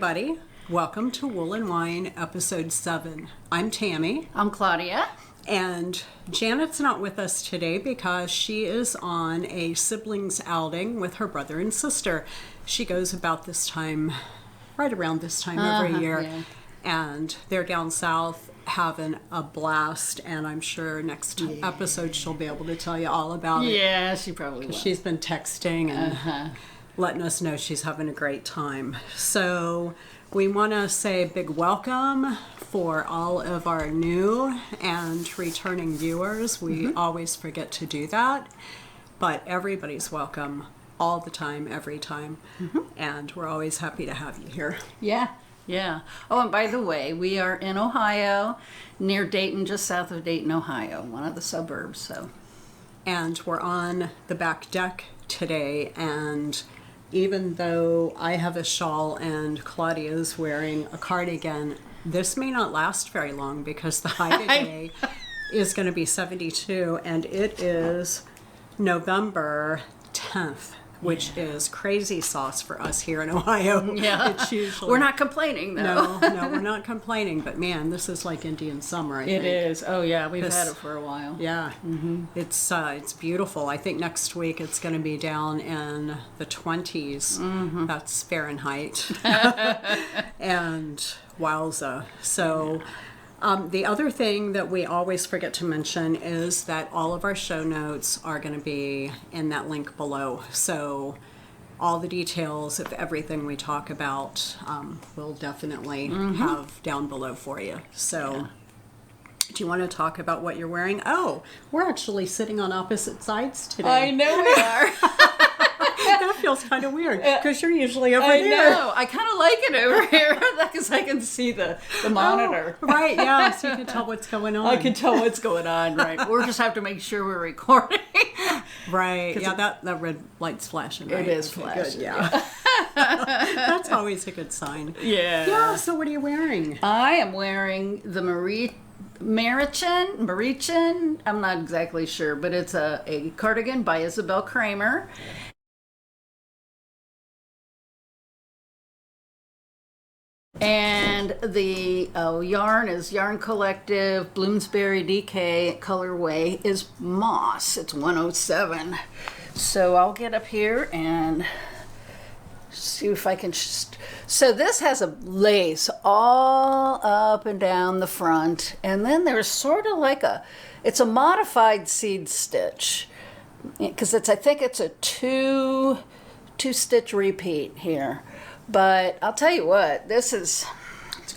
everybody. Welcome to Wool and Wine, episode 7. I'm Tammi. I'm Claudia. And Janet's not with us today because she is on a siblings outing with her brother and sister. She goes about this time, right around this time every year. Yeah. And they're down south having a blast. And I'm sure next episode she'll be able to tell you all about it. Yeah, she probably will. She's been texting and letting us know she's having a great time. So we want to say a big welcome for all of our new and returning viewers. We always forget to do that, but everybody's welcome all the time, every time. And we're always happy to have you here. Yeah. Oh, and by the way, we are in Ohio, near Dayton, just south of Dayton, Ohio, one of the suburbs. So, and we're on the back deck today, and even though I have a shawl and Claudia's wearing a cardigan, this may not last very long because the high today is going to be 72, and it is November 10th, which is crazy sauce for us here in Ohio. yeah, It's usually... we're not complaining, though. No, we're not complaining, but man, this is like Indian summer, I think. It is. Oh, yeah, we've had it for a while. Yeah, it's beautiful. I think next week it's going to be down in the 20s. That's Fahrenheit. And wowza. So the other thing that we always forget to mention is that all of our show notes are going to be in that link below. So all the details of everything we talk about we'll definitely have down below for you. So do you want to talk about what you're wearing? Oh, we're actually sitting on opposite sides today. I know we are. That feels kind of weird because you're usually over I there. know. I kind of like it over here because I can see the monitor. Oh, right, yeah, so you can tell what's going on. I can tell what's going on, right? We just have to make sure we're recording. Right, yeah, that red light's flashing, right? It is Okay, flashing. Good, yeah. That's always a good sign. Yeah. Yeah, so what are you wearing? I am wearing the Marichin, I'm not exactly sure, but it's a cardigan by Isabel Kramer. And the yarn is Yarn Collective Bloomsbury DK colorway is Moss. It's 107. So I'll get up here and see if I can so this has a lace all up and down the front, and then there's sort of like it's a modified seed stitch because I think it's a two stitch repeat here. But I'll tell you what,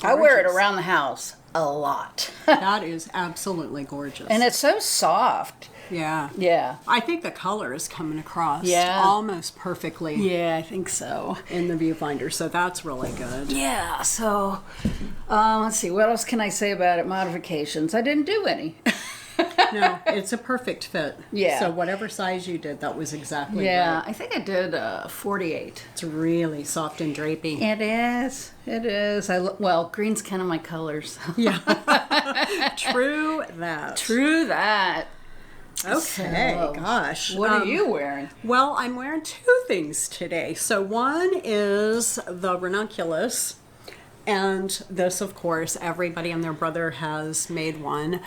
I wear it around the house a lot. That is absolutely gorgeous. And it's so soft. Yeah. I think the color is coming across almost perfectly. Yeah, I think so. In the viewfinder, so that's really good. Yeah, so let's see, what else can I say about it? Modifications. I didn't do any. No, it's a perfect fit. Yeah. So whatever size you did, that was exactly right. I think I did 48. It's really soft and drapey. It is. Well, green's kind of my colors. Yeah. True that. Okay, so, gosh. What are you wearing? Well, I'm wearing two things today. So one is the Ranunuculus. And this, of course, everybody and their brother has made one.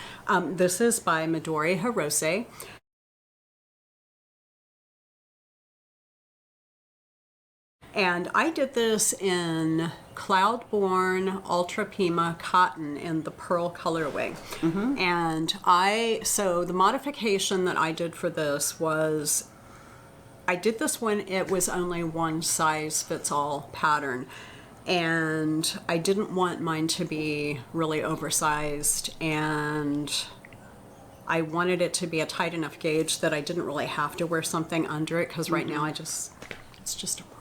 This is by Midori Hirose. And I did this in Cloudborn Ultra Pima cotton in the pearl colorway. And so the modification that I did for this was, I did this when it was only one size fits all pattern. And I didn't want mine to be really oversized, and I wanted it to be a tight enough gauge that I didn't really have to wear something under it, because right now it's just a bra.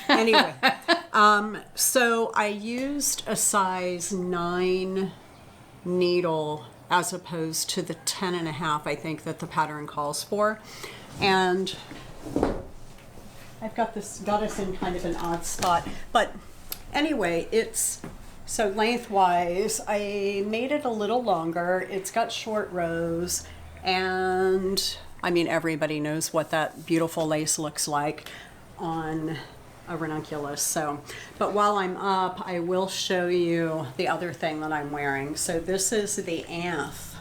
Anyway, so I used a size 9 needle as opposed to the 10.5 I think that the pattern calls for, and I've got us in kind of an odd spot, but anyway, so lengthwise, I made it a little longer. It's got short rows, and I mean, everybody knows what that beautiful lace looks like on a ranunculus. So, but while I'm up, I will show you the other thing that I'm wearing. So this is the Anthe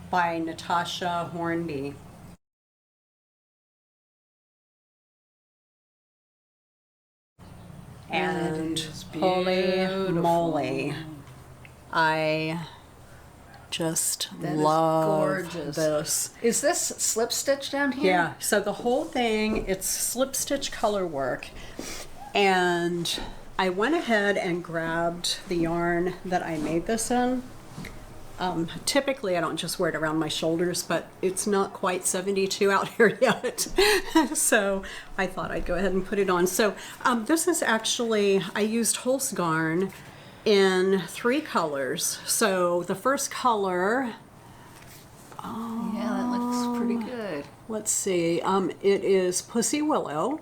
by Natasha Hornby. And holy moly, I just love this. Is this slip stitch down here? Yeah, so the whole thing, it's slip stitch color work. And I went ahead and grabbed the yarn that I made this in. Typically I don't just wear it around my shoulders, but it's not quite 72 out here yet. So I thought I'd go ahead and put it on. So this is actually, I used Holst garn in 3 colors. So the first color, yeah, that looks pretty good. let's see, it is Pussywillow.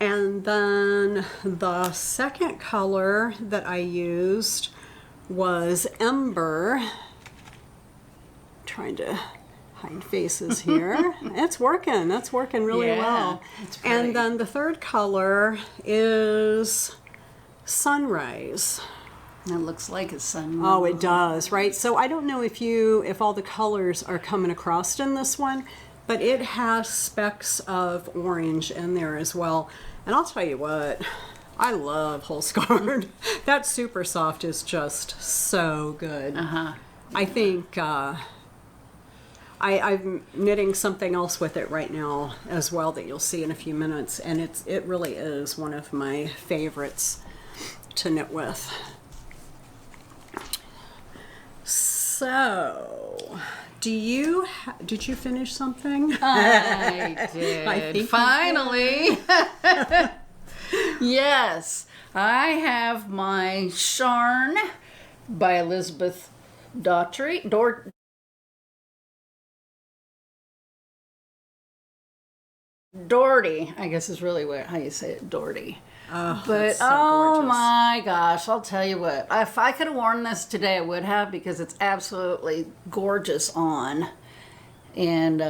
And then the second color that I used was Ember. Trying to hide faces here. It's working. That's working really well. And then the third color is Sunrise. It looks like it's sunrise. Oh, it does, right? So I don't know if all the colors are coming across in this one, but it has specks of orange in there as well. And I'll tell you what, I love Holst garn. That Supersoft is just so good. I think I'm knitting something else with it right now as well that you'll see in a few minutes, and it really is one of my favorites to knit with. So, did you finish something? I did. I think finally. Yes, I have my Sharn by Elizabeth Daughtry. Doherty, I guess is really how you say it, Doherty. Oh, But so oh gorgeous. my gosh, I'll tell you what. If I could have worn this today, I would have, because it's absolutely gorgeous on. And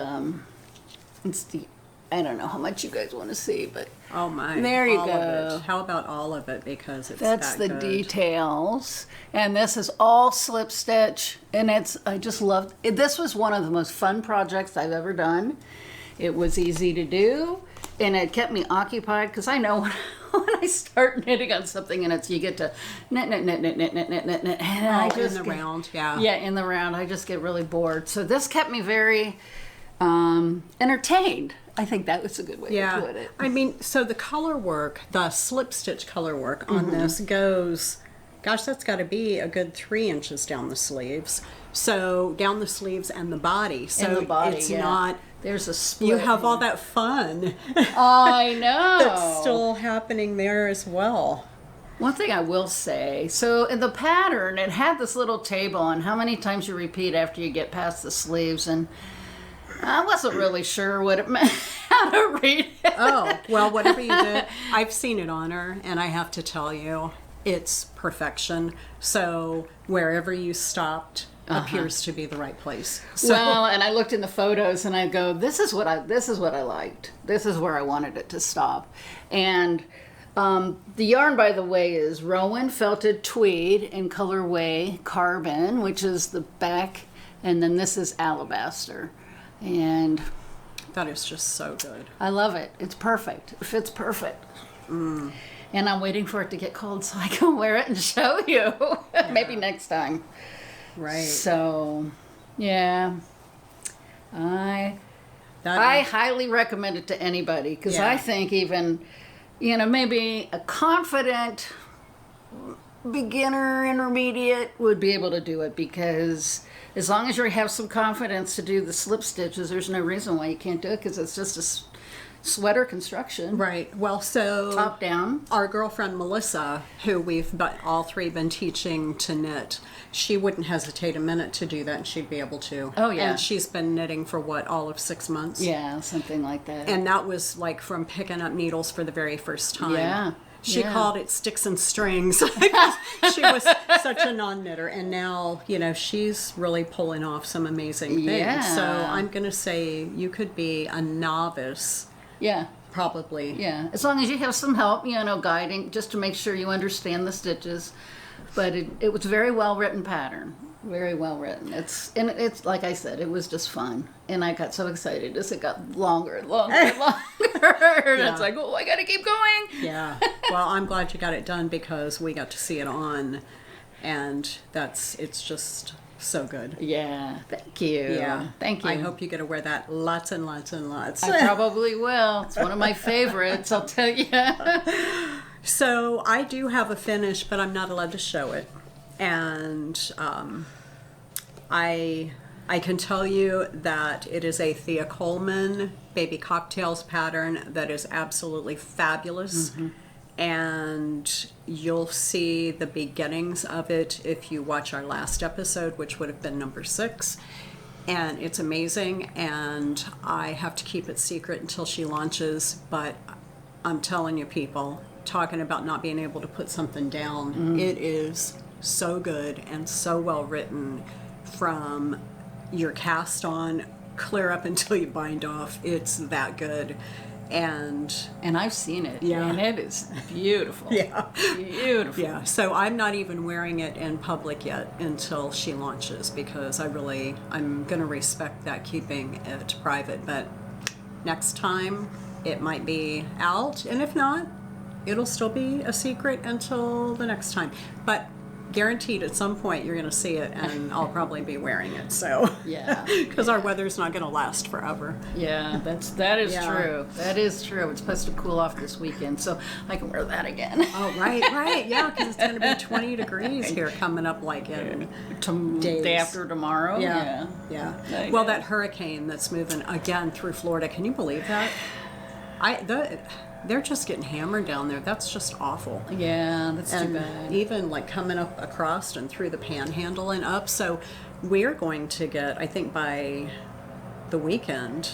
it's the, I don't know how much you guys want to see, but Oh my! there you all go. Of it. How about all of it? Because it's That's that the good. details. And this is all slip stitch, and I just loved it. This was one of the most fun projects I've ever done. It was easy to do, and it kept me occupied, because I know when I start knitting on something and you get to knit, and I just in the round, yeah. Yeah, in the round, I just get really bored. So this kept me very entertained. I think that was a good way to put it. I mean, so the color work, the slip stitch color work on this goes, gosh, that's got to be a good 3 inches down the sleeves. So down the sleeves and the body. So And the body, it's yeah. not. There's a split. You have all that fun I know. that's still happening there as well. One thing I will say, so in the pattern, it had this little table on how many times you repeat after you get past the sleeves, and I wasn't really sure what it meant, how to read it. Oh, well, whatever you did, I've seen it on her, and I have to tell you, it's perfection. So wherever you stopped appears to be the right place. So, Well, and I looked in the photos and I go, this is what I liked. This is where I wanted it to stop. And the yarn, by the way, is Rowan Felted Tweed in colorway Carbon, which is the back, and then this is Alabaster. And that is just so good. I love it. It's perfect. It fits perfect. And I'm waiting for it to get cold so I can wear it and show you. Maybe next time. Right. So, yeah. I highly recommend it to anybody, because I think even, maybe a confident beginner, intermediate would be able to do it, because as long as you have some confidence to do the slip stitches, there's no reason why you can't do it, because it's just a sweater construction. Right. Well, so Top down. our girlfriend Melissa, who we've all 3 been teaching to knit, she wouldn't hesitate a minute to do that, and she'd be able to. Oh, yeah. And she's been knitting for all of 6 months. Yeah, something like that. And that was like from picking up needles for the very first time. Yeah. She called it sticks and strings. She was such a non-knitter, and now she's really pulling off some amazing things. Yeah. So I'm going to say you could be a novice Yeah. probably. Yeah, as long as you have some help, guiding, just to make sure you understand the stitches. But it was a very well written pattern. Very well written. It's like I said, it was just fun, and I got so excited as it got longer and longer and longer. It's like, oh, I gotta keep going. Yeah. Well, I'm glad you got it done because we got to see it on, and it's just so good. Yeah. Thank you. Yeah. Thank you. I hope you get to wear that lots and lots and lots. I probably will. It's one of my favorites, I'll tell you. So I do have a finish, but I'm not allowed to show it. And I can tell you that it is a Thea Coleman Baby Cocktails pattern that is absolutely fabulous. Mm-hmm. And you'll see the beginnings of it if you watch our last episode, which would have been number 6. And it's amazing, and I have to keep it secret until she launches, but I'm telling you, people, talking about not being able to put something down, it is so good and so well written from your cast on clear up until you bind off. It's that good. And I've seen it. Yeah. And it is beautiful. Yeah. Beautiful. Yeah. So I'm not even wearing it in public yet until she launches because I'm going to respect that, keeping it private. But next time it might be out, and if not, it'll still be a secret until the next time. But guaranteed at some point you're going to see it, and I'll probably be wearing it. So yeah, because our weather's not going to last forever. Yeah, that is true. That is true. It's supposed to cool off this weekend, so I can wear that again. Oh, right, yeah, because it's going to be 20 degrees here coming up like in days. Day after tomorrow. Yeah. Well, that hurricane that's moving again through Florida. Can you believe that? They're just getting hammered down there. That's just awful. Yeah, that's too bad. Even like coming up across and through the panhandle and up. So we're going to get, I think by the weekend,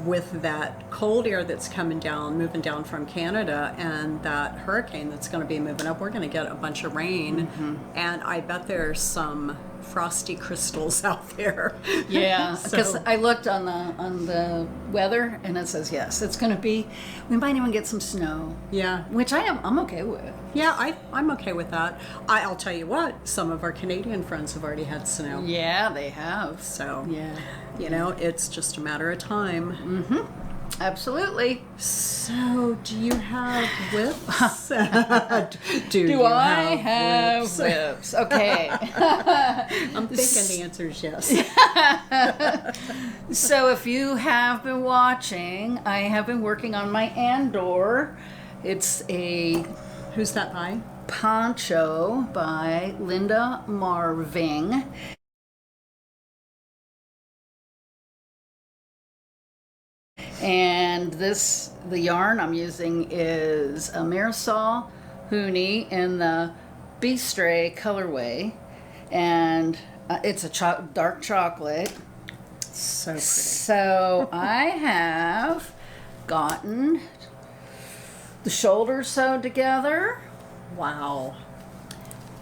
with that cold air that's coming down, moving down from Canada, and that hurricane that's going to be moving up, we're going to get a bunch of rain. Mm-hmm. And I bet there's some frosty crystals out there. Yeah, because I looked on the weather, and it says yes, it's going to be. We might even get some snow. Yeah, which I'm okay with. Yeah, I'm okay with that. I'll tell you what, some of our Canadian friends have already had snow. Yeah, they have. So yeah, it's just a matter of time. Mm-hmm. Absolutely. So, do you have whips? do I have whips? Okay. I'm thinking the answer is yes. So, if you have been watching, I have been working on my Andor. It's a... Who's that by? Poncho by Linda Marving. And the yarn I'm using is a Marisol Hooney in the Bistray colorway, and it's a dark chocolate. So pretty. So I have gotten the shoulders sewed together. Wow.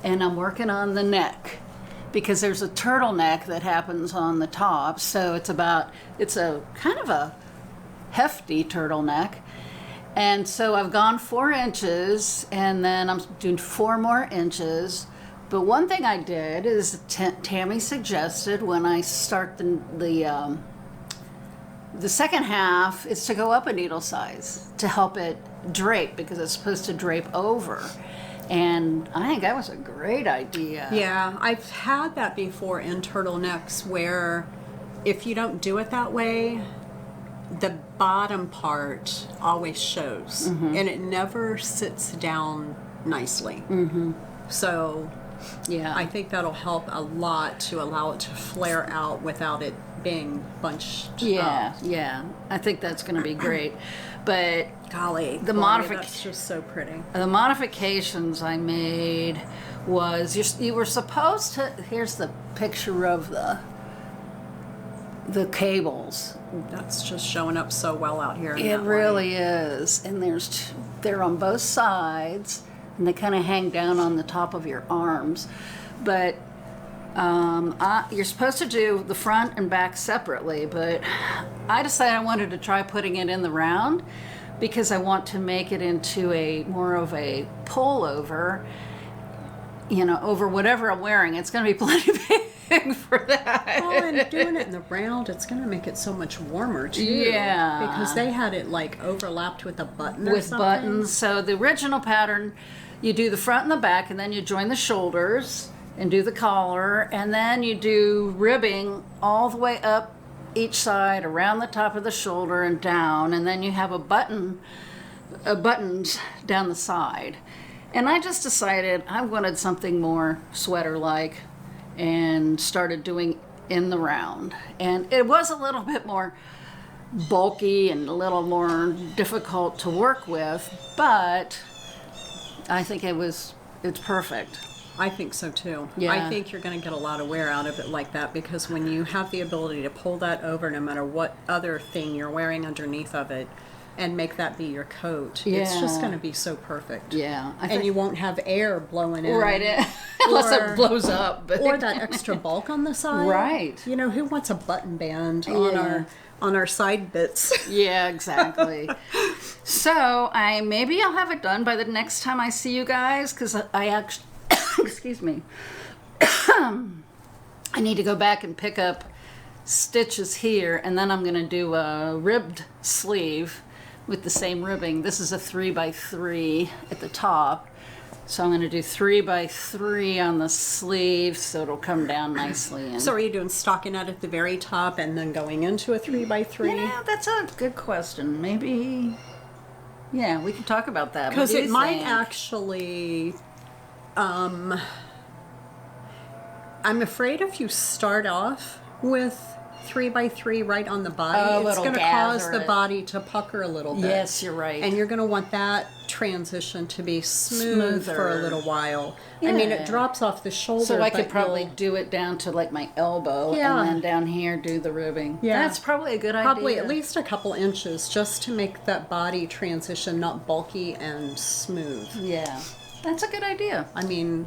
And I'm working on the neck, because there's a turtleneck that happens on the top. So it's a kind of a hefty turtleneck. And so I've gone 4 inches, and then I'm doing 4 more inches. But one thing I did is Tammi suggested when I start the second half is to go up a needle size to help it drape, because it's supposed to drape over. And I think that was a great idea. Yeah, I've had that before in turtlenecks, where if you don't do it that way, the bottom part always shows, mm-hmm. and it never sits down nicely. Mm-hmm. So yeah, I think that'll help a lot to allow it to flare out without it being bunched up. Yeah, I think that's going to be great. But golly, that's just so pretty. The modifications I made was you were supposed to. Here's the picture of the cables. That's just showing up so well out here. It really is, and they're on both sides, and they kind of hang down on the top of your arms. But You're supposed to do the front and back separately, but I decided I wanted to try putting it in the round because I want to make it into more of a pullover, over whatever I'm wearing. It's going to be plenty big for that. Well, and doing it in the round, it's going to make it so much warmer too. Yeah. Because they had it like overlapped with a button or With something. buttons. So the original pattern, you do the front and the back, and then you join the shoulders and do the collar, and then you do ribbing all the way up each side, around the top of the shoulder and down, and then you have buttons down the side. And I just decided I wanted something more sweater-like and started doing in the round. And it was a little bit more bulky and a little more difficult to work with, but I think it's perfect. I think so too. Yeah. I think you're going to get a lot of wear out of it like that, because when you have the ability to pull that over no matter what other thing you're wearing underneath of it and make that be your coat, it's just going to be so perfect. Yeah. And you won't have air blowing in. Right. Unless it blows up. But. Or that extra bulk on the side. Right. Who wants a button band on our side bits? Yeah, exactly. So maybe I'll have it done by the next time I see you guys, because I actually... excuse me. I need to go back and pick up stitches here, and then I'm going to do a ribbed sleeve with the same ribbing. This is a 3x3 at the top, so I'm going to do 3x3 on the sleeve so it'll come down nicely. And So are you doing stockinette at the very top and then going into a 3x3? that's a good question. Maybe, we can talk about that. Because What do it you might think? actually... I'm afraid if you start off with 3x3 right on the body, it's going to cause the body to pucker a little bit. Yes, you're right. And you're going to want that transition to be smooth for a little while. Yeah. I mean, it drops off the shoulder. So I could but probably do it down to like my elbow, Yeah. and then down here do the ribbing. Yeah. That's probably a good idea. Probably at least a couple inches just to make that body transition not bulky and smooth. Yeah, that's a good idea. I mean,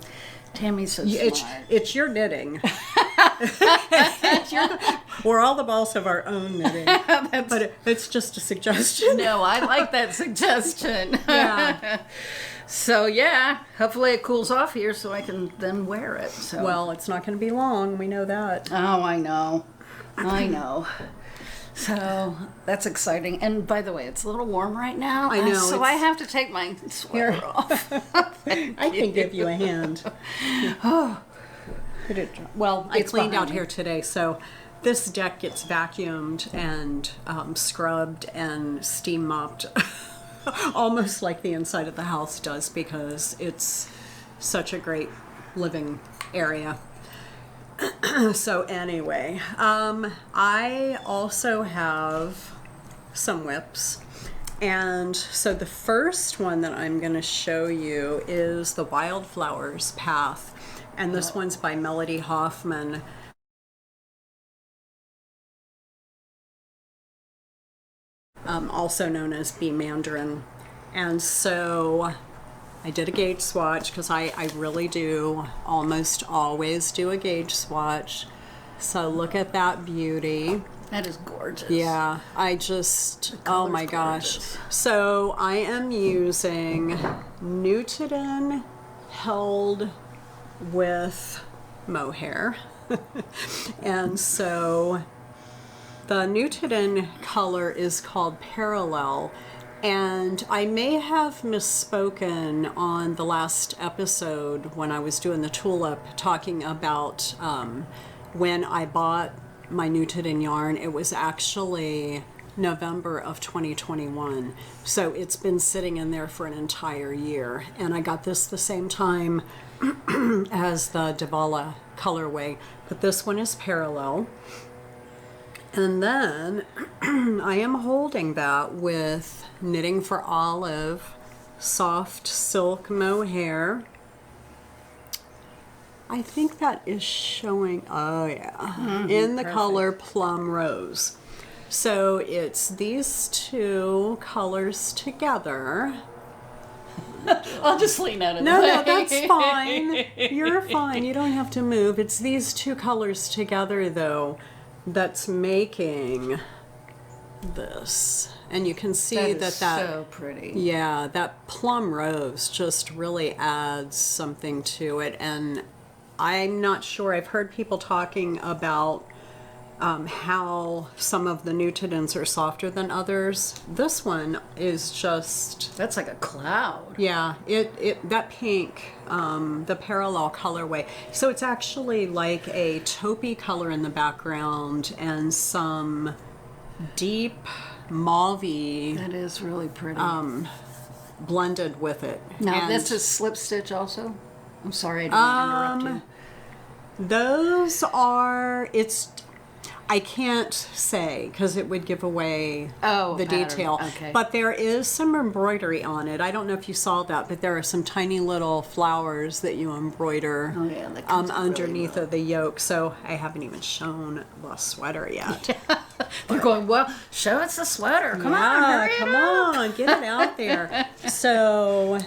Tammy's so smart. it's your knitting. We're all the boss of our own knitting. But it's just a suggestion. No, I like that suggestion. Yeah. So hopefully it cools off here so I can then wear it. So. Well, it's not going to be long. We know that. Oh, I know. So that's exciting. And by the way, it's a little warm right now. I know, So I have to take my sweater off. I can give you a hand. Well, I It's cleaned behind out me. here today, so this deck gets vacuumed and scrubbed and steam mopped almost like the inside of the house does, because it's such a great living area. So anyway, I also have some whips. And so the first one that I'm going to show you is the Wildflowers Path. And this one's by Melody Hoffmann. Also known as Bee Mandarin. And so I did a gauge swatch because I really do almost always do a gauge swatch. So look at that beauty. That is gorgeous. Yeah, oh my gosh. Gorgeous. So I am using Nutiden held with Mohair. And so the Nutiden color is called Parallel. And I may have misspoken on the last episode when I was doing the tulip, talking about when I bought my Nutiden yarn. It was actually November of 2021. So it's been sitting in there for an entire year. And I got this the same time as the Davala colorway. But this one is Parallel. And then I am holding that with Knitting for Olive Soft Silk Mohair. I think that is showing, in the color Plum Rose. So it's these two colors together. I'll just lean out of the No, way. no, that's fine. You're fine. You don't have to move. It's these two colors together, though, that's making this. And you can see that is so pretty. Yeah, that plum rose just really adds something to it. And I'm not sure. I've heard people talking about how some of the Nutidens are softer than others. This one is just... That's like a cloud. Yeah, that pink, the parallel colorway. So it's actually like a taupey color in the background and some deep mauve-y That is really pretty. blended with it. Now, And this is slip stitch also? I'm sorry, I didn't interrupt you. those are... I can't say because it would give away the pattern. detail. Okay. But there is some embroidery on it. I don't know if you saw that, but there are some tiny little flowers that you embroider that comes out really underneath well. of the yoke. So I haven't even shown the sweater yet. They're going, well, show us the sweater. Come on, Yeah, hurry come it up. on, get it out there. So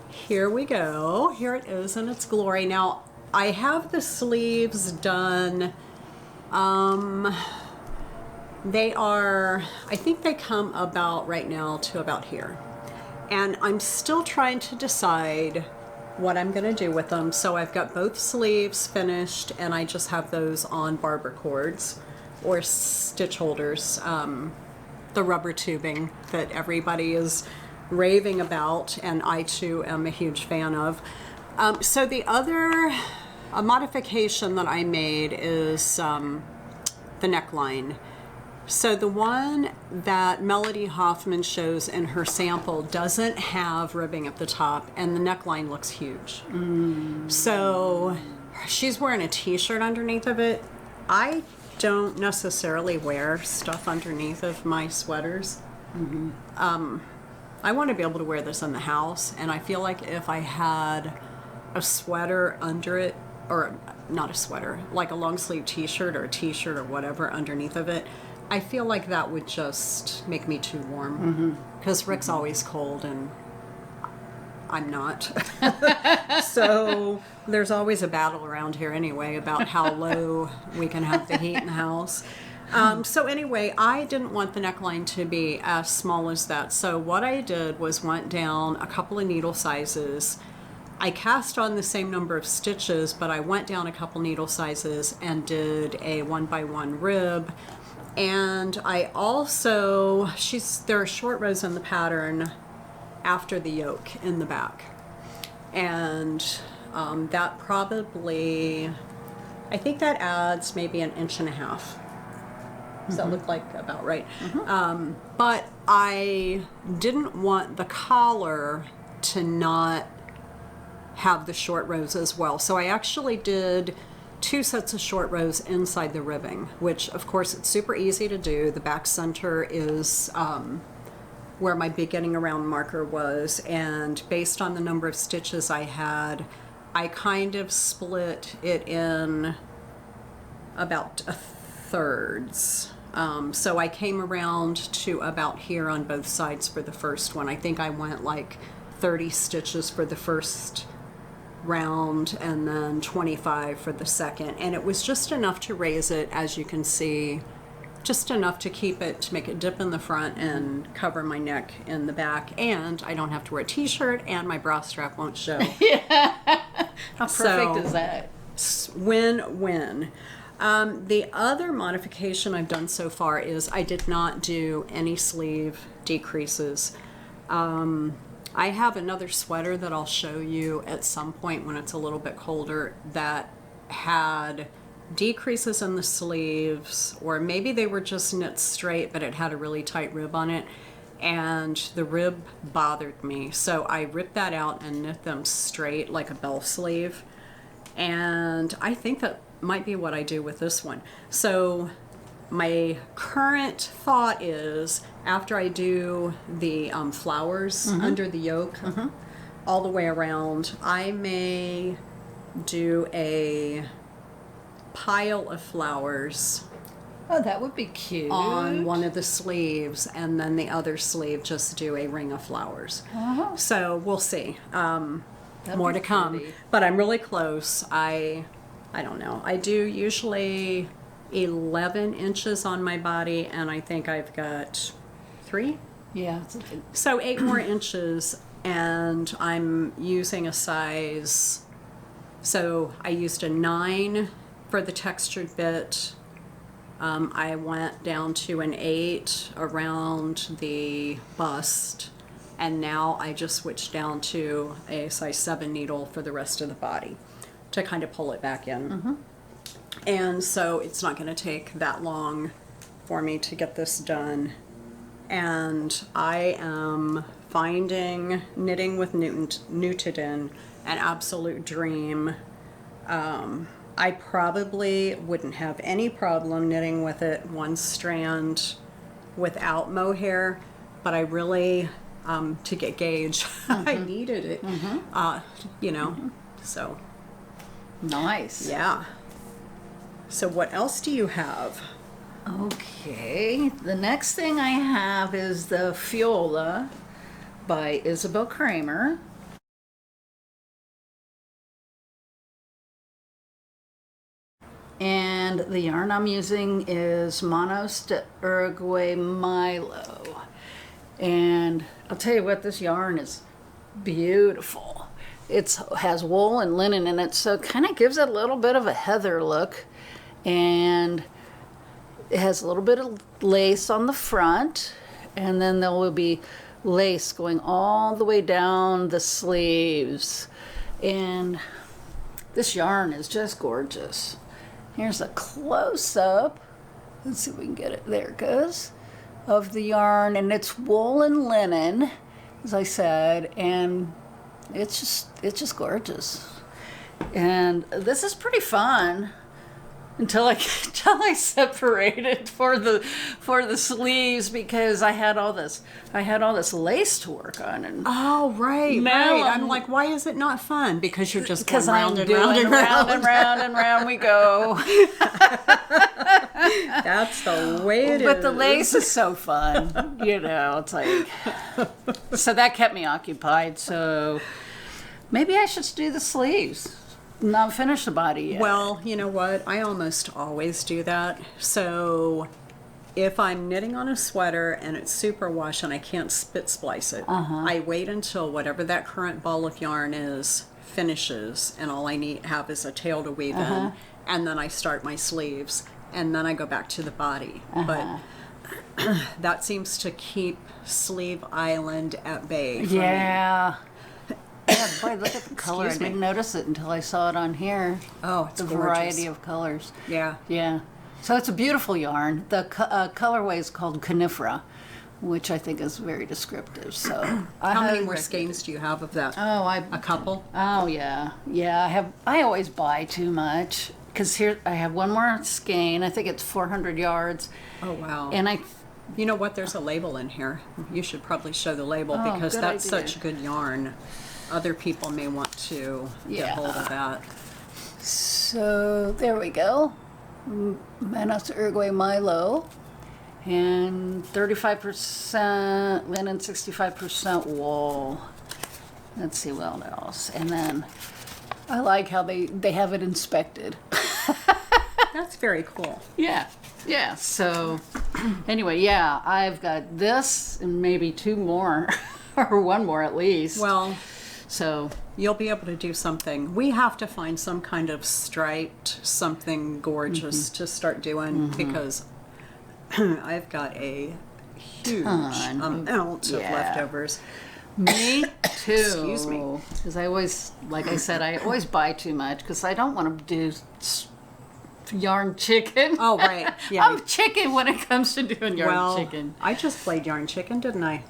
here we go. Here it is in its glory. Now, I have the sleeves done. They are, I think they come about right now to about here. And I'm still trying to decide what I'm going to do with them. So I've got both sleeves finished and I just have those on barber cords or stitch holders. The rubber tubing that everybody is raving about and I too am a huge fan of. So the other modification that I made is the neckline. So the one that Melody Hoffmann shows in her sample doesn't have ribbing at the top and the neckline looks huge. So she's wearing a t-shirt underneath of it. I don't necessarily wear stuff underneath of my sweaters. I want to be able to wear this in the house, and I feel like if I had a sweater under it, or not a sweater, like a long sleeve t-shirt or a t-shirt or whatever underneath of it, I feel like that would just make me too warm. Because Rick's always cold and I'm not. So there's always a battle around here anyway about how low we can have the heat in the house. So anyway, I didn't want the neckline to be as small as that. So what I did was went down a couple of needle sizes. I cast on the same number of stitches, but I went down a couple needle sizes and did a 1x1 rib. And I also, there are short rows in the pattern after the yoke in the back. And that probably, I think that adds maybe 1.5 inches. Does that look like about right? But I didn't want the collar to not have the short rows as well. So I actually did 2 sets of short rows inside the ribbing, which of course it's super easy to do. The back center is where my beginning around marker was, and based on the number of stitches I had, I kind of split it in about thirds. So I came around to about here on both sides for the first one. I think I went like 30 stitches for the first round and then 25 for the second, and it was just enough to raise it, as you can see, just enough to keep it, to make it dip in the front and cover my neck in the back, and I don't have to wear a t-shirt and my bra strap won't show. How perfect is that? Win-win. The other modification I've done so far is I did not do any sleeve decreases. I have another sweater that I'll show you at some point when it's a little bit colder that had decreases in the sleeves, or maybe they were just knit straight, but it had a really tight rib on it, and the rib bothered me. So I ripped that out and knit them straight like a bell sleeve, and I think that might be what I do with this one. So my current thought is, after I do the flowers under the yoke all the way around, I may do a pile of flowers Oh, that would be cute. on one of the sleeves, and then the other sleeve just do a ring of flowers. So we'll see. More to come. pretty. But I'm really close. I don't know. I do usually 11 inches on my body, and I think I've got 3. Yeah. So 8 more inches, and I'm using a size. So I used a 9 for the textured bit. I went down to an 8 around the bust, and now I just switched down to a size 7 needle for the rest of the body to kind of pull it back in. And so it's not going to take that long for me to get this done. And I am finding knitting with Nutiden an absolute dream. I probably wouldn't have any problem knitting with it one strand without mohair, but I really, to get gauge, I needed it, so. Nice. Yeah. So what else do you have? Okay. The next thing I have is the Fiola by Isabel Kramer. And the yarn I'm using is Monos de Uruguay Milo. And I'll tell you what, this yarn is beautiful. It has wool and linen in it, so it kind of gives it a little bit of a heather look. And it has a little bit of lace on the front, and then there will be lace going all the way down the sleeves. And this yarn is just gorgeous. Here's a close-up. Let's see if we can get it. There it goes. Of the yarn, and it's wool and linen, as I said, and it's just gorgeous. And this is pretty fun until I separated for the sleeves, because I had all this lace to work on. And Oh, right, now right. I'm like, why is it not fun? Because you're just going because round I'm and doing round and round. and round and round we go. That's the way it is. But the lace is so fun, it's like, so that kept me occupied. So maybe I should do the sleeves, not finish the body yet. Well, you know what? I almost always do that. So if I'm knitting on a sweater and it's superwash and I can't spit splice it, I wait until whatever that current ball of yarn is finishes, and all I have is a tail to weave in, and then I start my sleeves, and then I go back to the body. But that seems to keep Sleeve Island at bay for me. Yeah. Yeah, boy, look at the color. I Excuse me. didn't notice it until I saw it on here. Oh, it's the gorgeous. variety of colors. Yeah. Yeah. So it's a beautiful yarn. The colorway is called Conifera, which I think is very descriptive. So How many more skeins do you have of that? A couple? Oh yeah, yeah. I always buy too much, because here I have one more skein. I think it's 400 yards. Oh, wow. And You know what? There's a label in here. You should probably show the label, Oh, because good that's idea. such good yarn. Other people may want to get hold of that. So there we go. Manos Uruguay Milo, and 35% linen, 65% wool. Let's see what else. And then I like how they have it inspected. That's very cool. Yeah, yeah. So anyway, yeah, I've got this and maybe 2 more, or 1 more at least. Well, so you'll be able to do something. We have to find some kind of striped something gorgeous to start doing, because I've got a huge amount of leftovers. me too. Excuse me. Because I always, like I said, I always buy too much because I don't want to do yarn chicken. Oh, right. Yeah. I'm chicken when it comes to doing yarn chicken. I just played yarn chicken, didn't I?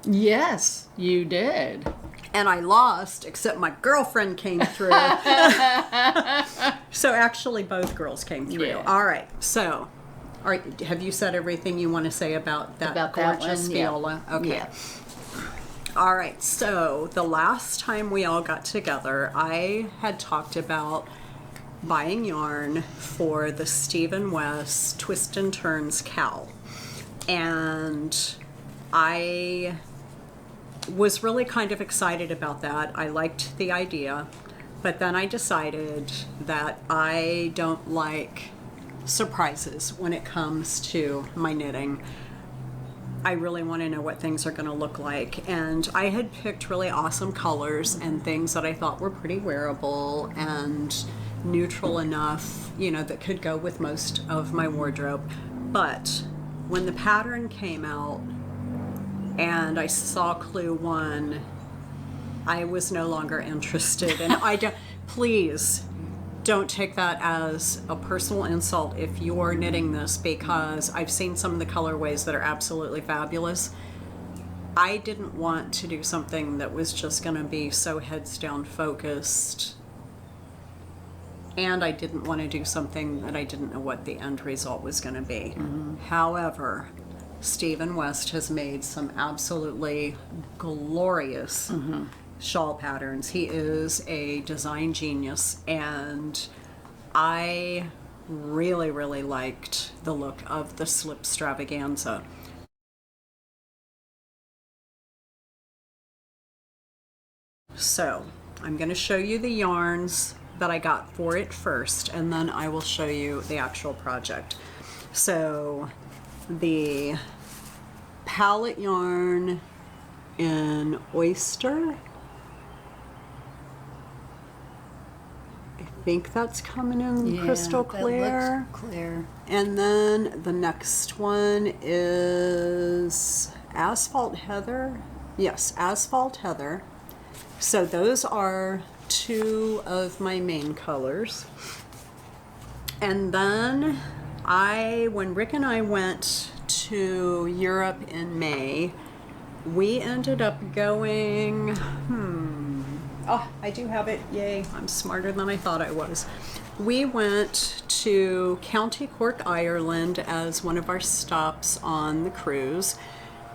Yes, you did. And I lost, except my girlfriend came through. So actually both girls came through. Yeah. All right. So, have you said everything you want to say about that gorgeous viola? Yeah. Okay. Yeah. All right. So the last time we all got together, I had talked about buying yarn for the Stephen West Twist and Turns cowl. And I was really kind of excited about that. I liked the idea, but then I decided that I don't like surprises when it comes to my knitting. I really want to know what things are going to look like. And I had picked really awesome colors and things that I thought were pretty wearable and neutral enough, you know, that could go with most of my wardrobe. But when the pattern came out and I saw Clue 1, I was no longer interested. And please don't take that as a personal insult if you're knitting this, because I've seen some of the colorways that are absolutely fabulous. I didn't want to do something that was just going to be so heads down focused, and I didn't want to do something that I didn't know what the end result was going to be. However, Stephen West has made some absolutely glorious shawl patterns. He is a design genius, and I really, really liked the look of the Slipstravaganza. So I'm going to show you the yarns that I got for it first, and then I will show you the actual project. So the palette yarn in Oyster, I think that's coming in crystal clear. That looks clear. And then the next one is Asphalt Heather. Yes, Asphalt Heather. So those are two of my main colors. And then when Rick and I went to Europe in May, we ended up going, oh, I do have it. Yay, I'm smarter than I thought I was. We went to County Cork, Ireland as one of our stops on the cruise,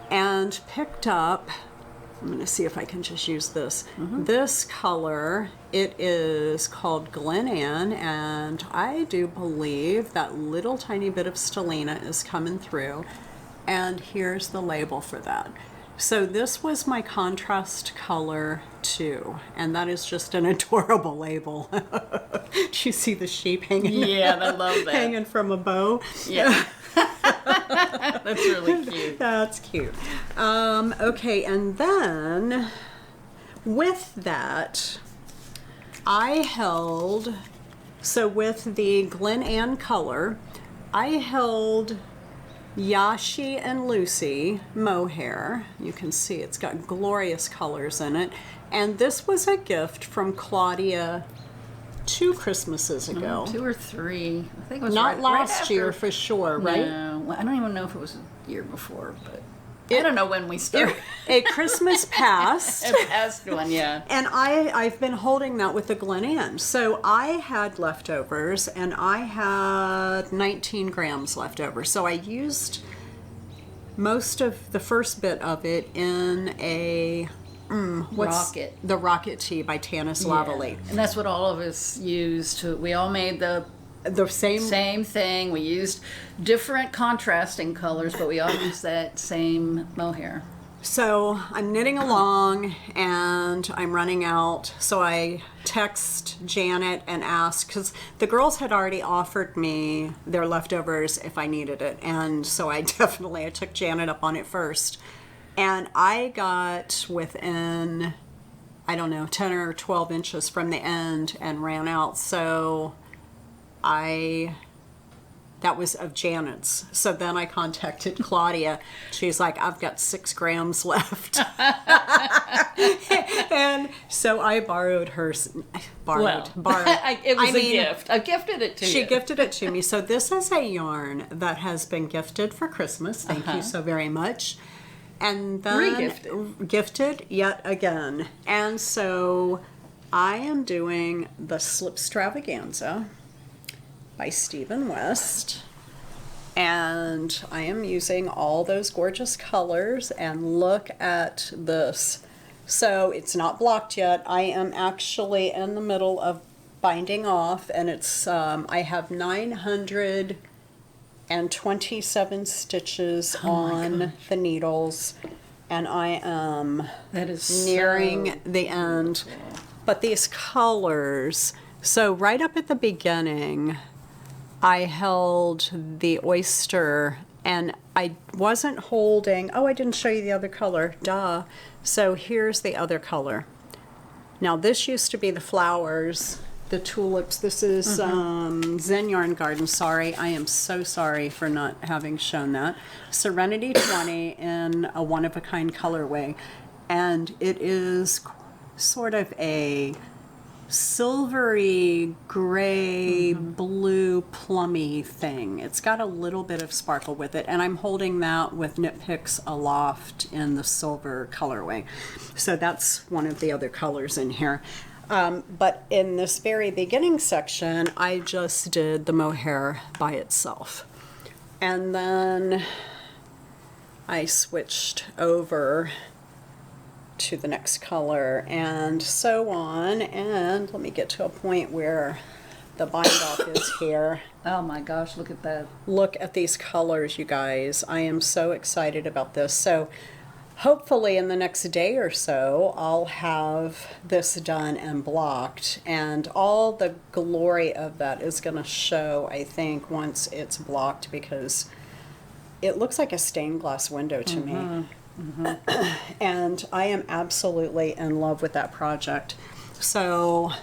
and picked up, I'm going to see if I can just use this. This color, it is called Glen Ann, and I do believe that little tiny bit of stellina is coming through. And here's the label for that. So this was my contrast color too, and that is just an adorable label. Do you see the sheep hanging? Yeah, I love that. Hanging from a bow. Yeah. That's really cute. That's cute. Okay, and then with that, so with the Glen Ann color, I held Yashi and Lucy Mohair. You can see it's got glorious colors in it. And this was a gift from Claudia 2 Christmases ago. 2 or 3. I think it was Not right last after. year for sure, right? No, I don't even know if it was a year before, but I don't know when we started. A Christmas past. A past one, yeah. And I've been holding that with the Glen Ann. So I had leftovers, and I had 19 grams left over. So I used most of the first bit of it in a Rocket. The Rocket Tea by Tanis Lavalley. And that's what all of us used. We all made the same thing. We used different contrasting colors, but we all used that same mohair. So I'm knitting along and I'm running out. So I text Janet and ask, because the girls had already offered me their leftovers if I needed it. And so I took Janet up on it first. And I got within, I don't know, 10 or 12 inches from the end and ran out. So that was of Janet's. So then I contacted Claudia. She's like, I've got 6 grams left. And so I borrowed hers. Borrowed. It was a gift. I gifted it to you. She gifted it to me. So this is a yarn that has been gifted for Christmas. Thank you so very much. And then gifted yet again. And so I am doing the Slipstravaganza by Stephen West, and I am using all those gorgeous colors, and look at this. So it's not blocked yet. I am actually in the middle of binding off, and it's I have 927 stitches on the needles, and I am nearing the end. But these colors, so right up at the beginning, I held the Oyster, and I wasn't holding, I didn't show you the other color, duh. So here's the other color. Now this used to be the flowers, the tulips. This is Zen Yarn Garden. Sorry, I am so sorry for not having shown that. Serenity 20 in a one-of-a-kind colorway. And it is sort of a silvery, gray, blue, plummy thing. It's got a little bit of sparkle with it, and I'm holding that with Knit Picks Aloft in the silver colorway. So that's one of the other colors in here. But in this very beginning section, I just did the Mohair by itself. And then I switched over to the next color and so on, and let me get to a point where the bind off is here. Oh my gosh, look at that. Look at these colors, you guys. I am so excited about this. So hopefully in the next day or so I'll have this done and blocked, and all the glory of that is going to show, I think, once it's blocked, because it looks like a stained glass window to me. And I am absolutely in love with that project. So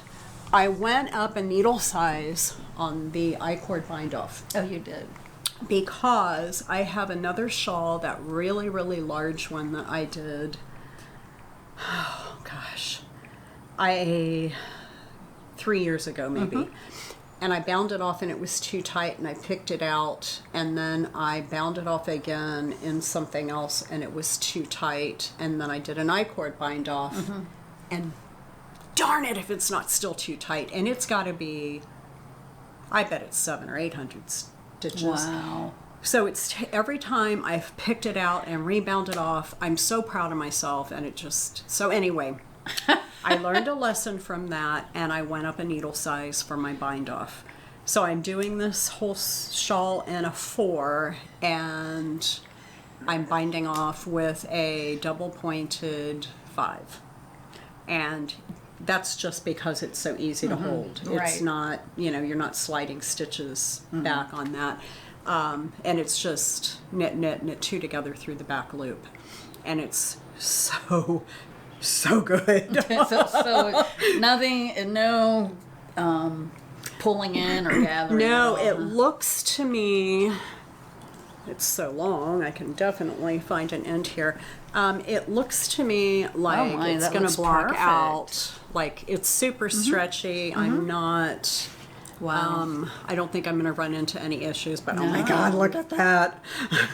I went up a needle size on the I-cord bind off. Oh, you did. Because I have another shawl, that really, really large one that I did. Oh gosh, 3 years ago maybe. And I bound it off and it was too tight, and I picked it out, and then I bound it off again in something else and it was too tight, and then I did an I-cord bind off, and darn it if it's not still too tight, and it's got to be, I bet it's 700 or 800 stitches. Wow. So it's every time I've picked it out and rebound it off, I'm so proud of myself, and it just, so anyway, I learned a lesson from that, and I went up a needle size for my bind off. So I'm doing this whole shawl in a 4, and I'm binding off with a double pointed 5. And that's just because it's so easy to hold. It's not, you're not sliding stitches back on that. And it's just knit 2 together through the back loop. And it's so good. so nothing, no pulling in or gathering. No, it looks to me, it's so long, I can definitely find an end here. It looks to me like it's going to block out, like it's super stretchy. I'm not, I don't think I'm going to run into any issues, but oh my God, look at that.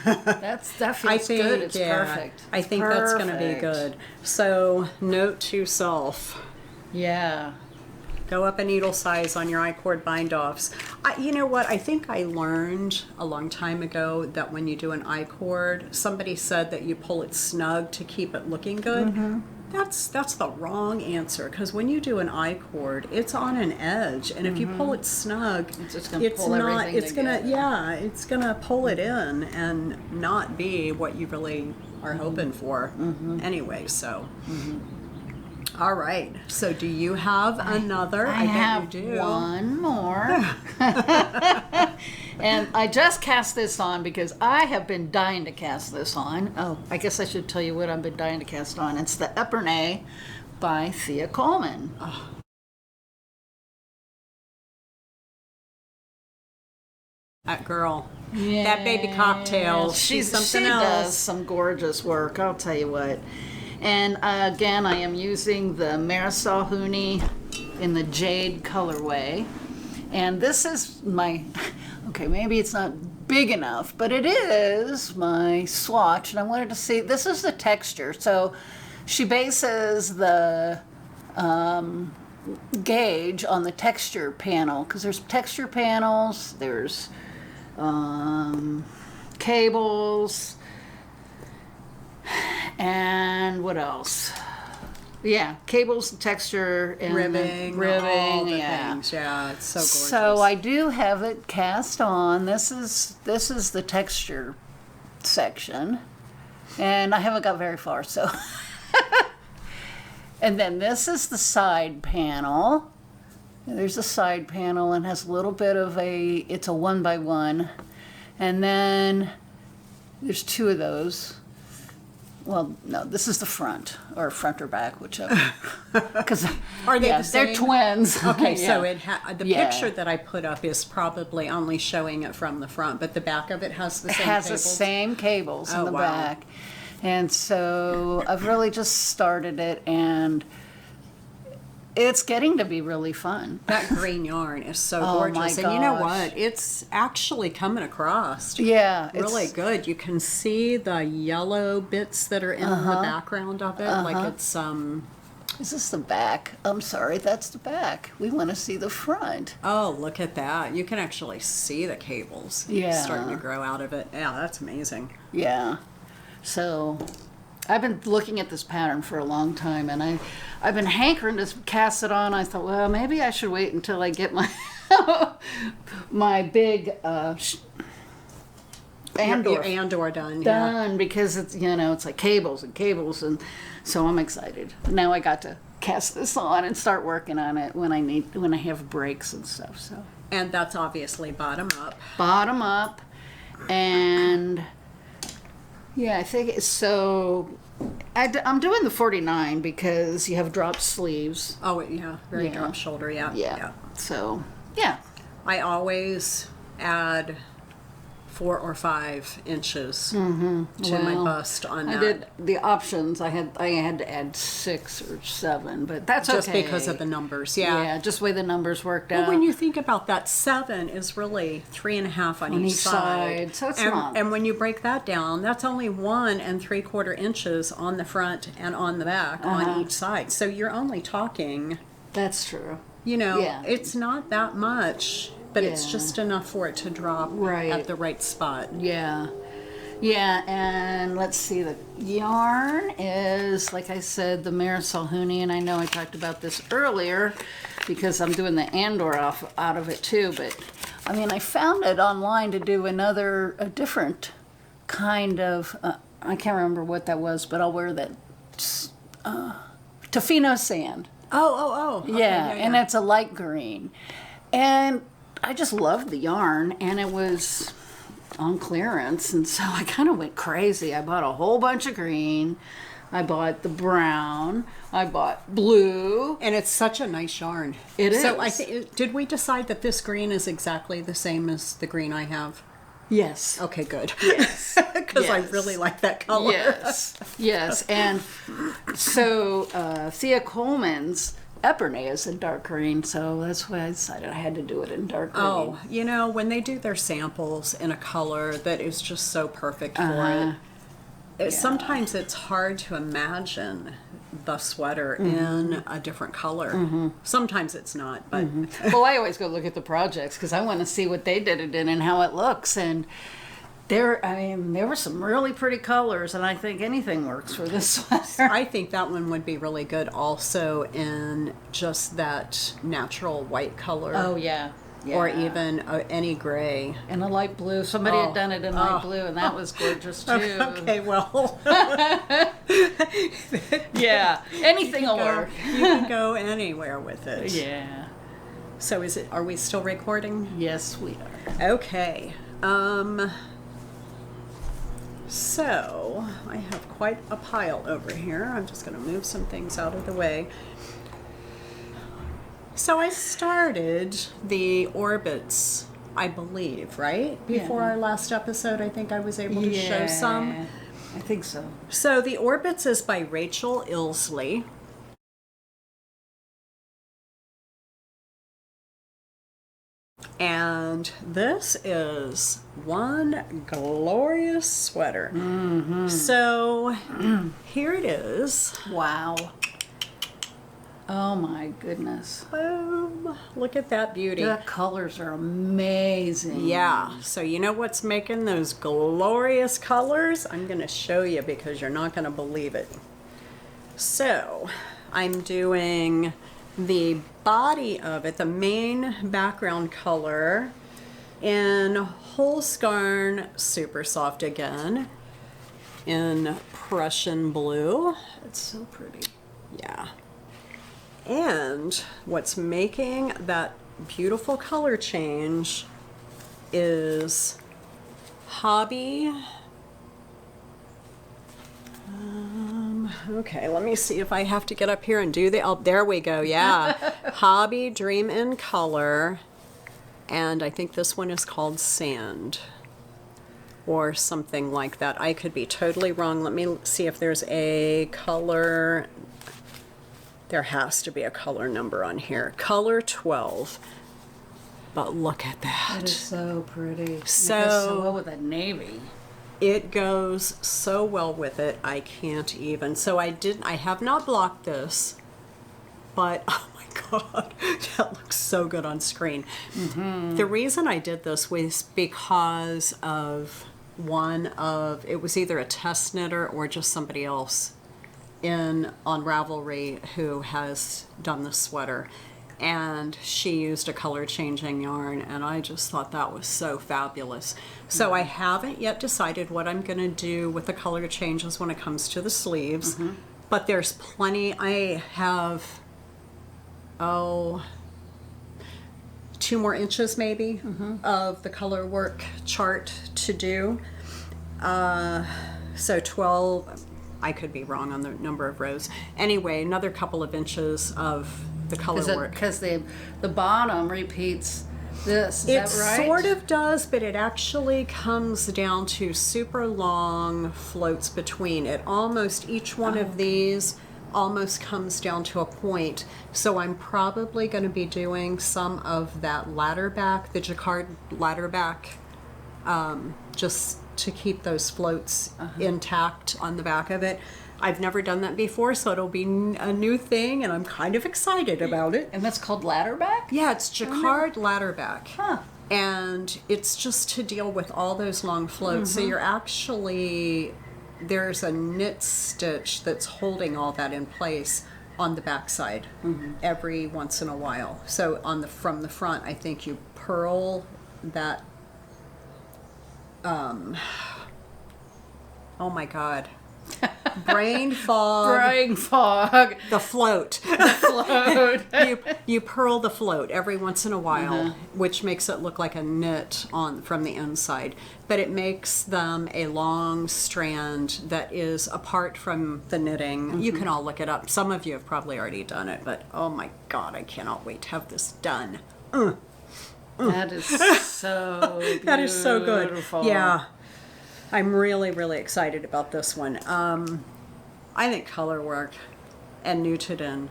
That feels good. It's perfect. I think that's going to be good. So note to self. Yeah. Go up a needle size on your I-cord bind-offs. You know what? I think I learned a long time ago that when you do an I-cord, somebody said that you pull it snug to keep it looking good. That's the wrong answer, because when you do an I-cord, it's on an edge, and if you pull it snug, it's gonna pull everything together. It's gonna pull it in and not be what you really are hoping for. Anyway, so. All right. So do you have another? I bet you do. One more. And I just cast this on because I have been dying to cast this on. Oh, I guess I should tell you what I've been dying to cast on. It's the Epernay by Thea Coleman. Oh. That girl. Yeah. That baby cocktail. She's something else. She does some gorgeous work, I'll tell you what. And again, I am using the Marisol Hooney in the Jade colorway. And this is my, okay, maybe it's not big enough, but it is my swatch. And I wanted to see, this is the texture. So she bases the gauge on the texture panel, because there's texture panels, there's cables, and what else? Yeah, cables, texture, and Ribbing, all the things. Yeah, it's so gorgeous. So I do have it cast on. This is the texture section, and I haven't got very far. So, and then this is the side panel. There's a side panel and has a little bit of it's a 1x1, and then there's two of those. Well, no, this is the front or back, whichever. Because are they the same? They're twins. Okay, yeah. so the picture that I put up is probably only showing it from the front, but the back of it has the same cables? It has the same cables in the back. And so I've really just started it, and it's getting to be really fun. That green yarn is so gorgeous. My and gosh. You know what? It's actually coming across. Yeah. Really good. You can see the yellow bits that are in the background of it. Like it's Is this the back? I'm sorry, that's the back. We want to see the front. Oh, look at that. You can actually see the cables starting to grow out of it. Yeah, that's amazing. Yeah. So I've been looking at this pattern for a long time, and I've been hankering to cast it on. I thought, well, maybe I should wait until I get my my big Andor done. Because it's it's like cables, and so I'm excited. Now I got to cast this on and start working on it when I have breaks and stuff. So. And that's obviously bottom up. Bottom up, and. Yeah, I think it's so. I'm doing the 49 because you have drop sleeves. Oh, yeah, very drop shoulder, Yeah. So, yeah. I always add 4 or 5 inches to my bust on that. I did the options. I had to add 6 or 7, but that's just okay. because of the numbers. Yeah, just the way the numbers worked out. Well, when you think about that, 7 is really 3.5 on each side. So it's not. And when you break that down, that's only 1 3/4 inches on the front and on the back on each side. So you're only talking. That's true. It's not that much. But it's just enough for it to drop at the right spot. Yeah. Yeah, and let's see, the yarn is, like I said, the Marisol Hooney, and I know I talked about this earlier because I'm doing the Andor out of it too, but I mean, I found it online to do a different kind of, I can't remember what that was, but I'll wear that Tofino sand. Oh. Okay, yeah, and it's a light green. And I just loved the yarn, and it was on clearance, and so I kind of went crazy. I bought a whole bunch of green. I bought the brown. I bought blue. And it's such a nice yarn. It is. So did we decide that this green is exactly the same as the green I have? Yes. Okay, good. Yes. Because I really like that color. Yes. And so Thea Coleman's Epernay is in dark green, so that's why I decided I had to do it in dark green. Oh, when they do their samples in a color that is just so perfect for it, sometimes it's hard to imagine the sweater in a different color. Sometimes it's not, but... Well, I always go look at the projects because I want to see what they did it in and how it looks, and there were some really pretty colors, and I think anything works for this sweater. I think that one would be really good also in just that natural white color. Oh, yeah. Or even any gray. And a light blue. Somebody had done it in light blue, and that was gorgeous, too. Okay, well. Yeah, anything will work. You can go anywhere with it. Yeah. So are we still recording? Yes, we are. Okay. So, I have quite a pile over here. I'm just going to move some things out of the way. So I started the orbits, I believe, right? Before our last episode, I think I was able to show some. I think so. So the orbits is by Rachel Ilsley. And this is one glorious sweater. So here it is. Wow. Oh my goodness. Boom. Look at that beauty. The colors are amazing. Yeah. So you know what's making those glorious colors? I'm going to show you because you're not going to believe it. So I'm doing the body of it, the main background color, in Holst Garn Supersoft again, in Prussian blue. It's so pretty. Yeah. And what's making that beautiful color change is Hobby. Okay, let me see if I have to get up here and do the, oh, there we go, yeah. Hobby Dream in Color, and I think this one is called Sand, or something like that. I could be totally wrong. Let me see if there's a color. There has to be a color number on here. Color 12. But look at that. It is so pretty. So, it goes so well with that navy. It goes so well with it, I can't even. So I have not blocked this, but oh my God, that looks so good on screen. Mm-hmm. The reason I did this was because of it was either a test knitter or just somebody else on Ravelry who has done the sweater. And she used a color changing yarn, and I just thought that was so fabulous. So I haven't yet decided what I'm going to do with the color changes when it comes to the sleeves, but there's plenty. I have 2 more inches maybe of the color work chart to do. So 12, I could be wrong on the number of rows. Anyway, another couple of inches of the color work. Because the bottom repeats this, is that right? It sort of does, but it actually comes down to super long floats between it. Almost each one of these almost comes down to a point. So I'm probably going to be doing some of that ladder back, the jacquard ladder back, just to keep those floats intact on the back of it. I've never done that before, so it'll be a new thing, and I'm kind of excited about it. And that's called ladderback? Yeah, it's jacquard ladderback. Huh. And it's just to deal with all those long floats. So you're actually, there's a knit stitch that's holding all that in place on the backside every once in a while. So from the front, I think you purl that, oh my God. Brain fog. Brain fog. The float. Float. you purl the float every once in a while, which makes it look like a knit from the inside. But it makes them a long strand that is apart from the knitting. You can all look it up. Some of you have probably already done it, but oh my God, I cannot wait to have this done. That is so beautiful. That is so good. Yeah. I'm really, really excited about this one. I think color work and Nutiden.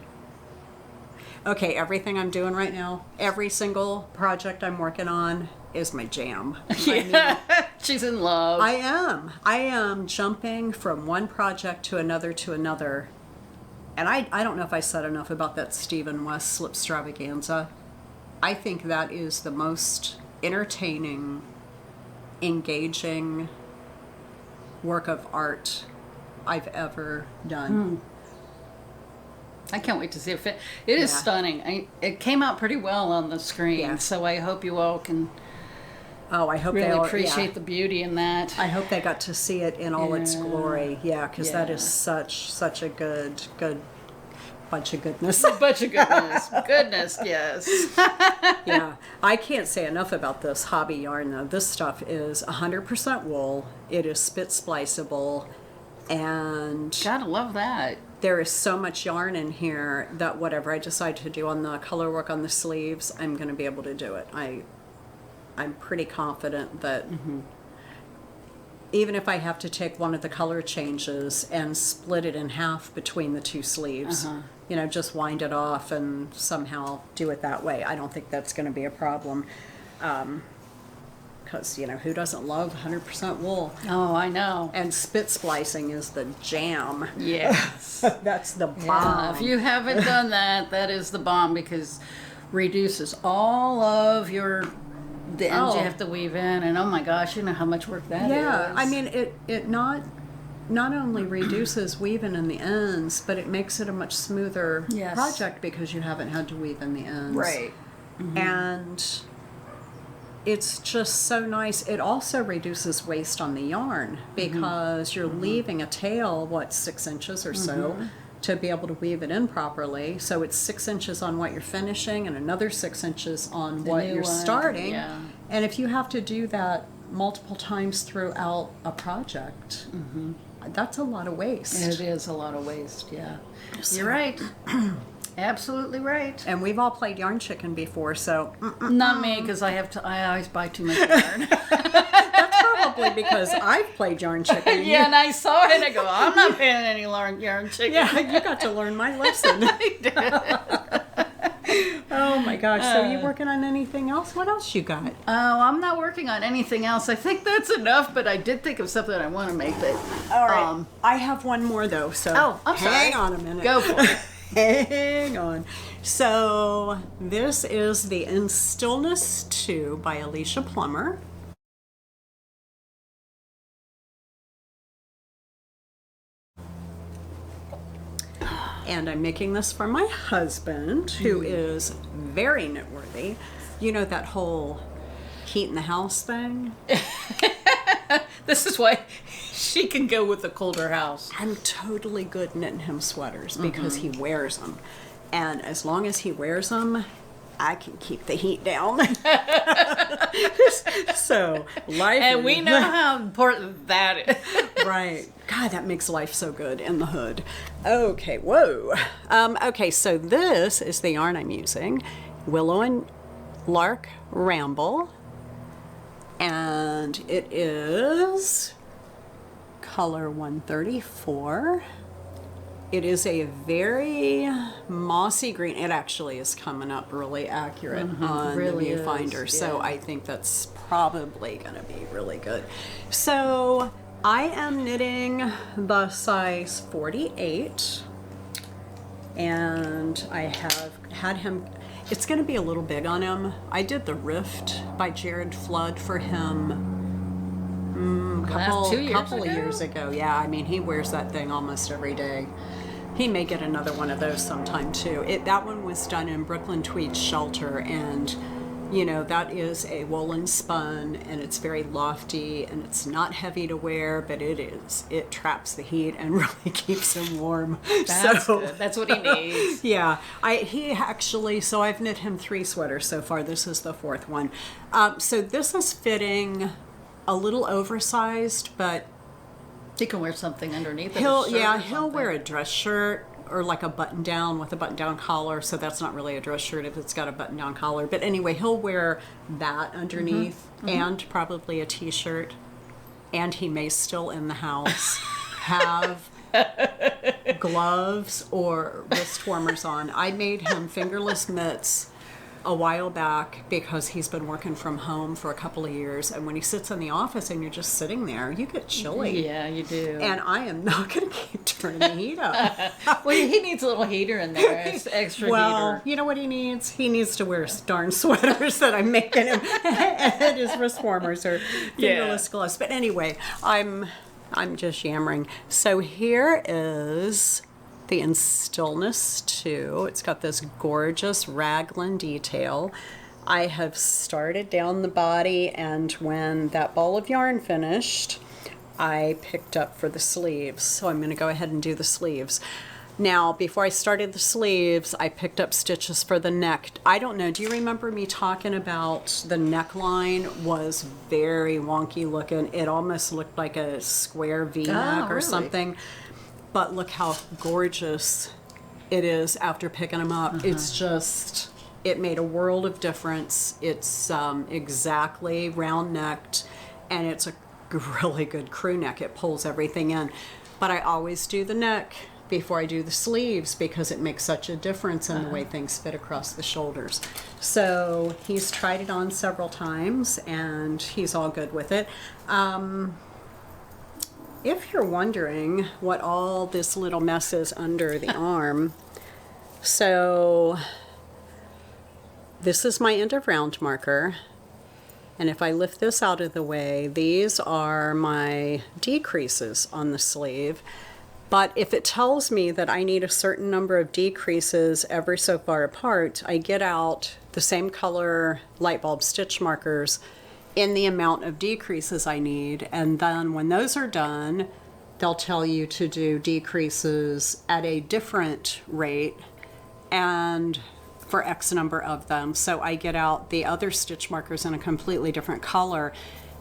Okay, everything I'm doing right now, every single project I'm working on is my jam. Yeah, she's in love. I am jumping from one project to another. And I don't know if I said enough about that Stephen West Slipstravaganza. I think that is the most entertaining, engaging work of art I've ever done. I can't wait to see it. It is stunning. It came out pretty well on the screen, so I hope you all can I hope really they all appreciate the beauty in that. I hope they got to see it in all its glory. Yeah, because that is such a good bunch of goodness. Bunch of goodness. Goodness, yes. Yeah. I can't say enough about this hobby yarn, though. This stuff is 100% wool. It is spit spliceable. And Gotta love that. there is so much yarn in here that whatever I decide to do on the color work on the sleeves, I'm going to be able to do it. I'm pretty confident that even if I have to take one of the color changes and split it in half between the two sleeves, just wind it off and somehow do it that way, I don't think that's going to be a problem. Because, who doesn't love 100% wool? Oh, I know. And spit splicing is the jam. Yes. That's the bomb. Yeah, if you haven't done that, that is the bomb, because reduces all of the ends you have to weave in, and oh my gosh, you know how much work that is. Yeah, I mean, it not not only reduces weaving in the ends, but it makes it a much smoother Yes. project because you haven't had to weave in the ends. Right. And it's just so nice. It also reduces waste on the yarn because you're leaving a tail, 6 inches or so, to be able to weave it in properly. So it's 6 inches on what you're finishing and another 6 inches on what new you're one, starting. yeah. And if you have to do that multiple times throughout a project, that's a lot of waste. It is a lot of waste, yeah. You're right. Absolutely right. And we've all played Yarn Chicken before, so Not me, because I always buy too much yarn. that's probably because I've played Yarn Chicken. Yeah, and I saw it and I go, I'm not paying any yarn chicken. Yeah, you got to learn my lesson. Oh my gosh, so you working on anything else? What else you got? Oh, I'm not working on anything else. I think that's enough, but I did think of something I want to make. But All right, I have one more though, so I'm sorry. hang on a minute. Go for it. Hang on. So this is the In Stillness 2 by Alicia Plummer. And I'm making this for my husband, who is very knitworthy. You know that whole heat in the house thing? This is why she can go with a colder house. I'm totally good knitting him sweaters because he wears them. And as long as he wears them, I can keep the heat down. So, life And we know how important that is. Right. God, that makes life so good in the hood. Okay, whoa. Okay, so this is the yarn I'm using. Willow and Lark Ramble. And it is color 134. It is a very mossy green. It actually is coming up really accurate on really the viewfinder. is, So yeah. I think that's probably going to be really good. So I am knitting the size 48. And I have had him, it's going to be a little big on him. I did the Rift by Jared Flood for him couple of years ago. Yeah, I mean, he wears that thing almost every day. He may get another one of those sometime too. That one was done in Brooklyn Tweed Shelter, and you know, that is a woolen spun, and it's very lofty, and it's not heavy to wear, but it traps the heat and really keeps him warm. That's good. That's what he needs. Yeah, so I've knit him 3 sweaters so far. This is the 4th one. So this is fitting a little oversized, but He can wear something underneath. he'll wear a dress shirt or like a button down with a button down collar. So that's not really a dress shirt if it's got a button down collar. But anyway, he'll wear that underneath and probably a t-shirt. And he may still in the house have gloves or wrist warmers on. I made him fingerless mitts a while back because he's been working from home for a couple of years, and when he sits in the office and you're just sitting there, you get chilly. Yeah, you do. And I am not going to keep turning the heat up. Well, he needs a little heater in there. It's extra Well, heater. you know what he needs? He needs to wear darn sweaters that I'm making him, and his wrist warmers or fingerless gloves. But anyway, I'm just yammering. So here is the In Stillness 2. It's got this gorgeous raglan detail. I have started down the body, and when that ball of yarn finished, I picked up for the sleeves. So I'm going to go ahead and do the sleeves. Now, before I started the sleeves, I picked up stitches for the neck. I don't know, do you remember me talking about the neckline was very wonky looking? It almost looked like a square V-neck or really? something. But look how gorgeous it is after picking them up. It's just, it made a world of difference. It's exactly round necked, and it's a really good crew neck. It pulls everything in. But I always do the neck before I do the sleeves because it makes such a difference in the way things fit across the shoulders. So he's tried it on several times, and he's all good with it. If you're wondering what all this little mess is under the arm, so this is my end of round marker, And if I lift this out of the way, these are my decreases on the sleeve. But if it tells me that I need a certain number of decreases ever so far apart, I get out the same color light bulb stitch markers in the amount of decreases I need. And then when those are done, they'll tell you to do decreases at a different rate and for X number of them. So I get out the other stitch markers in a completely different color,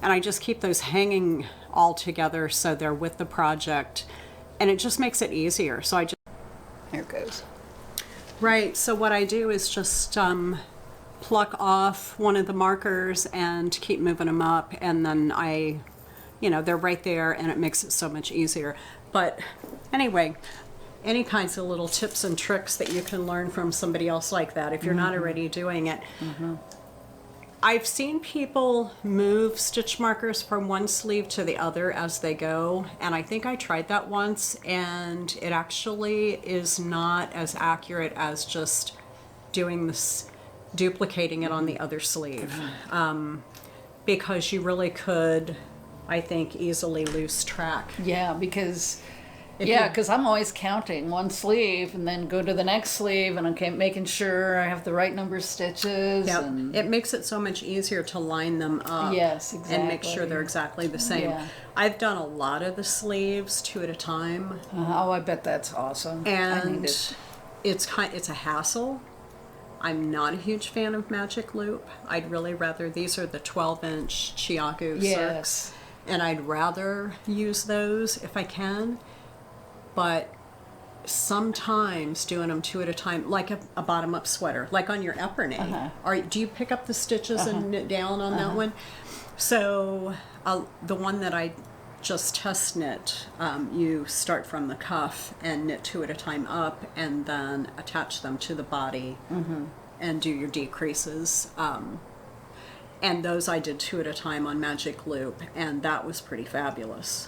and I just keep those hanging all together so they're with the project, and it just makes it easier. So I just... Here it goes. Right, so what I do is just pluck off one of the markers and keep moving them up, and then they're right there, and it makes it so much easier. But anyway, any kinds of little tips and tricks that you can learn from somebody else like that if you're not already doing it. I've seen people move stitch markers from one sleeve to the other as they go, and I think I tried that once, and it actually is not as accurate as just doing this, duplicating it on the other sleeve, because you really could, I think, easily lose track. Yeah, because I'm always counting one sleeve and then go to the next sleeve, and I'm making sure I have the right number of stitches. Yep. And It makes it so much easier to line them up. Yes, exactly. And make sure they're exactly the same. Yeah. I've done a lot of the sleeves 2 at a time. oh, I bet that's awesome. I need And it. it's a hassle. I'm not a huge fan of magic loop. I'd really rather, these are the 12-inch Chiaku Yes. circs, and I'd rather use those if I can. But sometimes doing them 2 at a time, like a bottom-up sweater, like on your Epernay. Do you pick up the stitches and knit down on that one? So the one that I just test knit, you start from the cuff and knit 2 at a time up, and then attach them to the body and do your decreases. And those I did 2 at a time on magic loop, and that was pretty fabulous.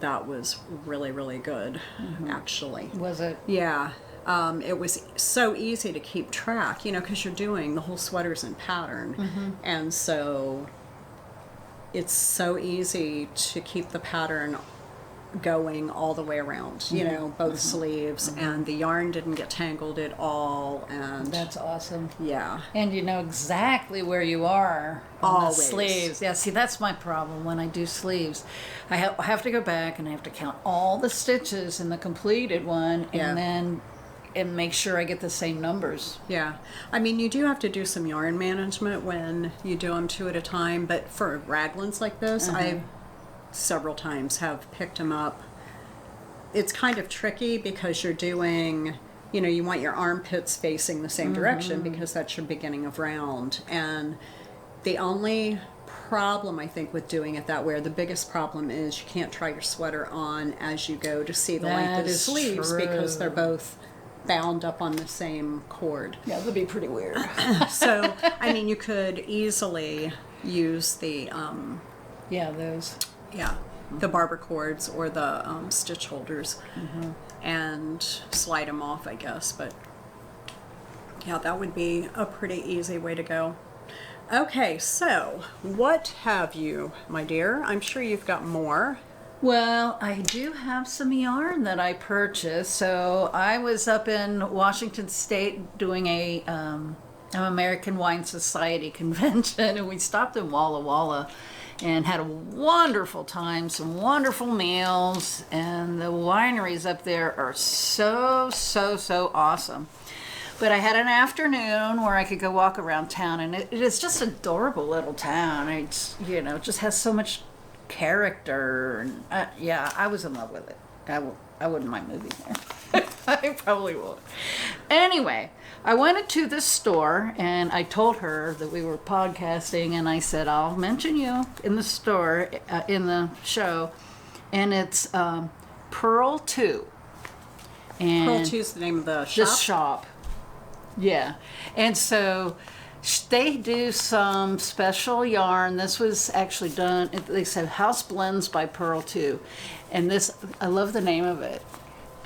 That was really, really good, actually. Was it? Yeah. It was so easy to keep track, because you're doing the whole sweaters in pattern. And so it's so easy to keep the pattern going all the way around, both sleeves, and the yarn didn't get tangled at all. And That's awesome. yeah. And you know exactly where you are on the Always. sleeves. Yeah, see, that's my problem when I do sleeves. I have to go back and I have to count all the stitches in the completed one, and and make sure I get the same numbers. Yeah. I mean, you do have to do some yarn management when you do them 2 at a time, but for raglans like this, I several times have picked them up. It's kind of tricky because you're doing, you want your armpits facing the same direction because that's your beginning of round. And the only problem, I think, with doing it that way, or the biggest problem, is you can't try your sweater on as you go to see the length of the sleeves because they're both bound up on the same cord. Yeah, that'd be pretty weird. So, I mean, you could easily use the the barber cords or the stitch holders and slide them off, I guess. But yeah, that would be a pretty easy way to go. Okay, so what have you, my dear? I'm sure you've got more. Well, I do have some yarn that I purchased. So I was up in Washington State doing a American Wine Society convention, and we stopped in Walla Walla and had a wonderful time, some wonderful meals, and the wineries up there are so awesome. But I had an afternoon where I could go walk around town, and it is just an adorable little town. It's, it just has so much character, and I was in love with it. I wouldn't mind moving there. I probably would. Anyway, I went to this store and I told her that we were podcasting, and I said, I'll mention you in the store, in the show, and it's Pearl 2. And Pearl 2 is the name of the shop? this shop. Yeah. And so they do some special yarn. This was actually done, they said House Blends by Pearl 2. And this, I love the name of it.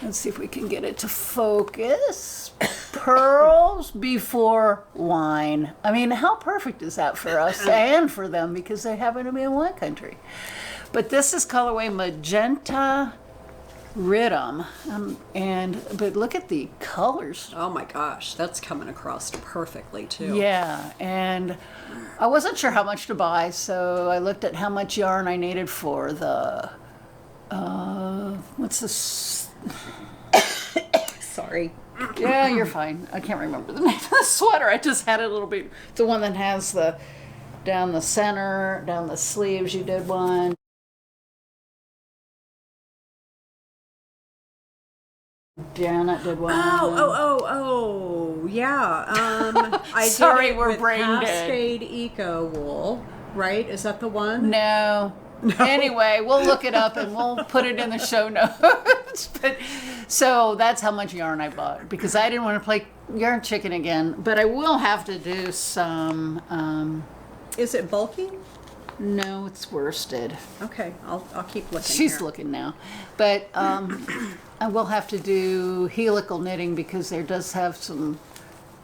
Let's see if we can get it to focus. pearls before wine. I mean, how perfect is that for us and for them because they happen to be in wine country. But this is colorway Magenta Rhythm. But look at the colors. Oh my gosh, that's coming across perfectly too. Yeah, and I wasn't sure how much to buy, so I looked at how much yarn I needed for the, what's this? Sorry. Yeah, you're fine. I can't remember the name of the sweater. I just had it a little bit. The one that has the, down the center, down the sleeves, you did one. Janet did one. Oh, yeah. I Sorry, did it we're with brain dead. Cascade Eco Wool, right? Is that the one? No. Anyway, we'll look it up and we'll put it in the show notes. So that's how much yarn I bought because I didn't want to play yarn chicken again. But I will have to do some. Is it bulky? No, it's worsted. Okay, I'll keep looking. She's here. looking now. But I will have to do helical knitting because there does have some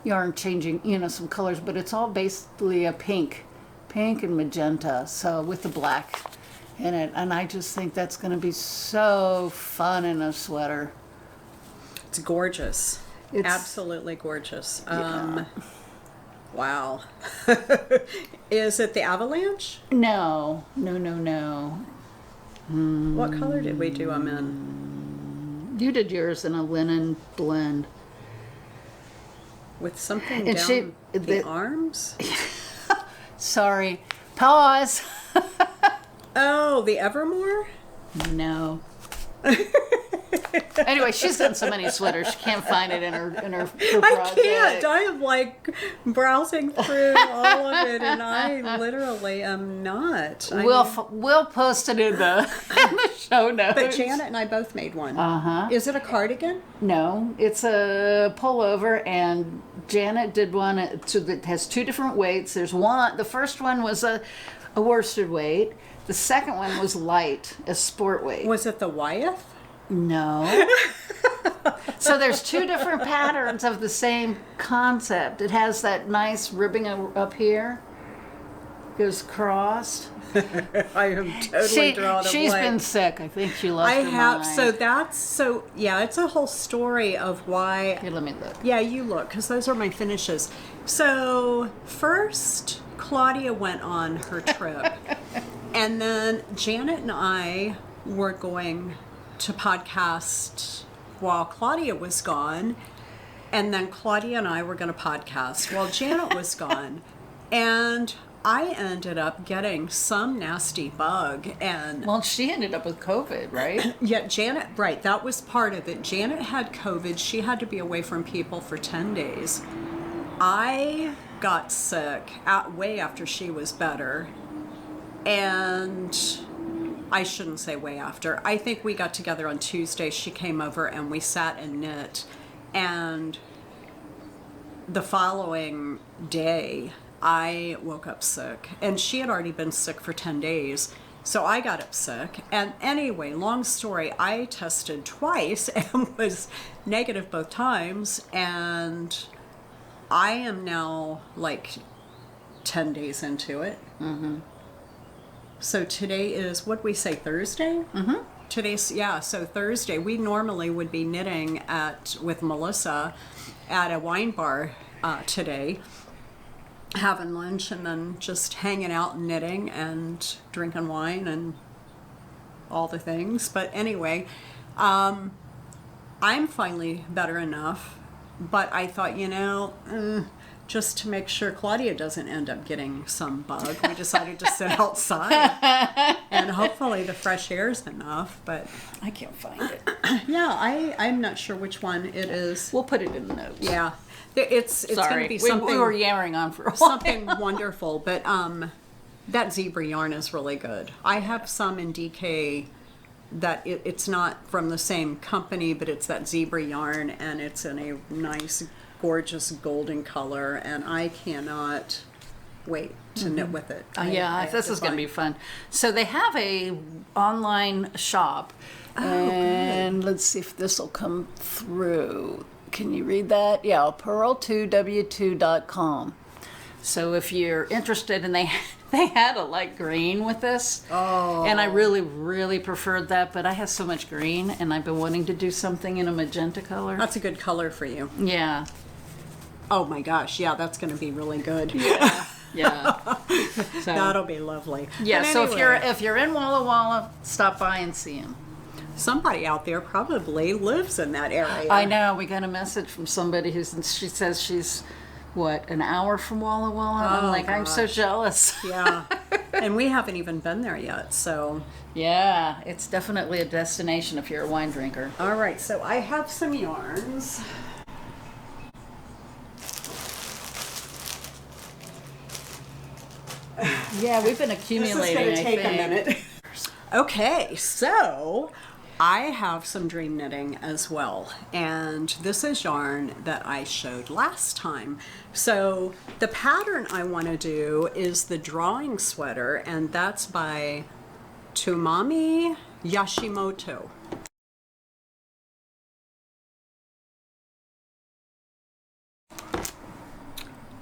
yarn changing, some colors. But it's all basically a pink and magenta. So with the black in it, and I just think that's going to be so fun in a sweater. It's gorgeous. It's absolutely gorgeous. Yeah. Wow. Is it the Avalanche? No. What color did we do them in? You did yours in a linen blend. With something And down the arms? Sorry. Pause. Oh, the Evermore? No. Anyway, she's done so many sweaters she can't find it in her I project. can't. I am like browsing through all of it, and I literally am not. We'll post it in the show notes. But Janet and I both made one. Is it a cardigan? No, it's a pullover, and Janet did one that has two different weights. There's one. The first one was a worsted weight. The second one was light, a sport weight. Was it the Wyeth? No. So there's two different patterns of the same concept. It has that nice ribbing up here. Goes crossed. I am totally drawn away. She's been sick. I think she lost her mind. It's a whole story of why. Here, let me look. Yeah, you look, because those are my finishes. So first, Claudia went on her trip. And then Janet and I were going to podcast while Claudia was gone. And then Claudia and I were going to podcast while Janet was gone. And I ended up getting some nasty bug. Well, she ended up with COVID, right? Yeah, Janet, right, that was part of it. Janet had COVID. She had to be away from people for 10 days. I got sick way after she was better. And I shouldn't say way after. I think we got together on Tuesday. She came over and we sat and knit. And the following day, I woke up sick. And she had already been sick for 10 days. So I got up sick. And anyway, long story, I tested twice and was negative both times. And I am now like 10 days into it. Mm-hmm. So today is, what we say, Thursday? Mm-hmm. So Thursday. We normally would be knitting with Melissa at a wine bar today, having lunch and then just hanging out and knitting and drinking wine and all the things. But anyway, I'm finally better enough. But I thought, just to make sure Claudia doesn't end up getting some bug, we decided to sit outside. And hopefully the fresh air is enough, but I can't find it. Yeah, I'm not sure which one it is. We'll put it in the notes. Yeah. It's going to be something. We were yammering on for a while. Something wonderful, but that zebra yarn is really good. I have some in DK that it's not from the same company, but it's that zebra yarn, and it's in a nice, gorgeous golden color, and I cannot wait to knit with it. This is going to be fun. So they have a online shop, and let's see if this will come through. Can you read that? Yeah, pearl2w2.com. So if you're interested, and they had a light green with this. Oh. And I really, really preferred that, but I have so much green, and I've been wanting to do something in a magenta color. That's a good color for you. Yeah. Oh my gosh, yeah, that's going to be really good. Yeah. Yeah. So, that'll be lovely. yeah, But so anyway, if you're in Walla Walla, stop by and see him. somebody out there probably lives in that area. I know. We got a message from somebody she says she's, what, an hour from Walla Walla? I'm like, I'm so jealous. Yeah. And we haven't even been there yet, so. Yeah, it's definitely a destination if you're a wine drinker. All right, so I have some yarns. Yeah, we've been accumulating, This is going to take I a think. minute. Okay, so I have some dream knitting as well, and this is yarn that I showed last time. So the pattern I want to do is the drawing sweater, and that's by Tomomi Yashimoto.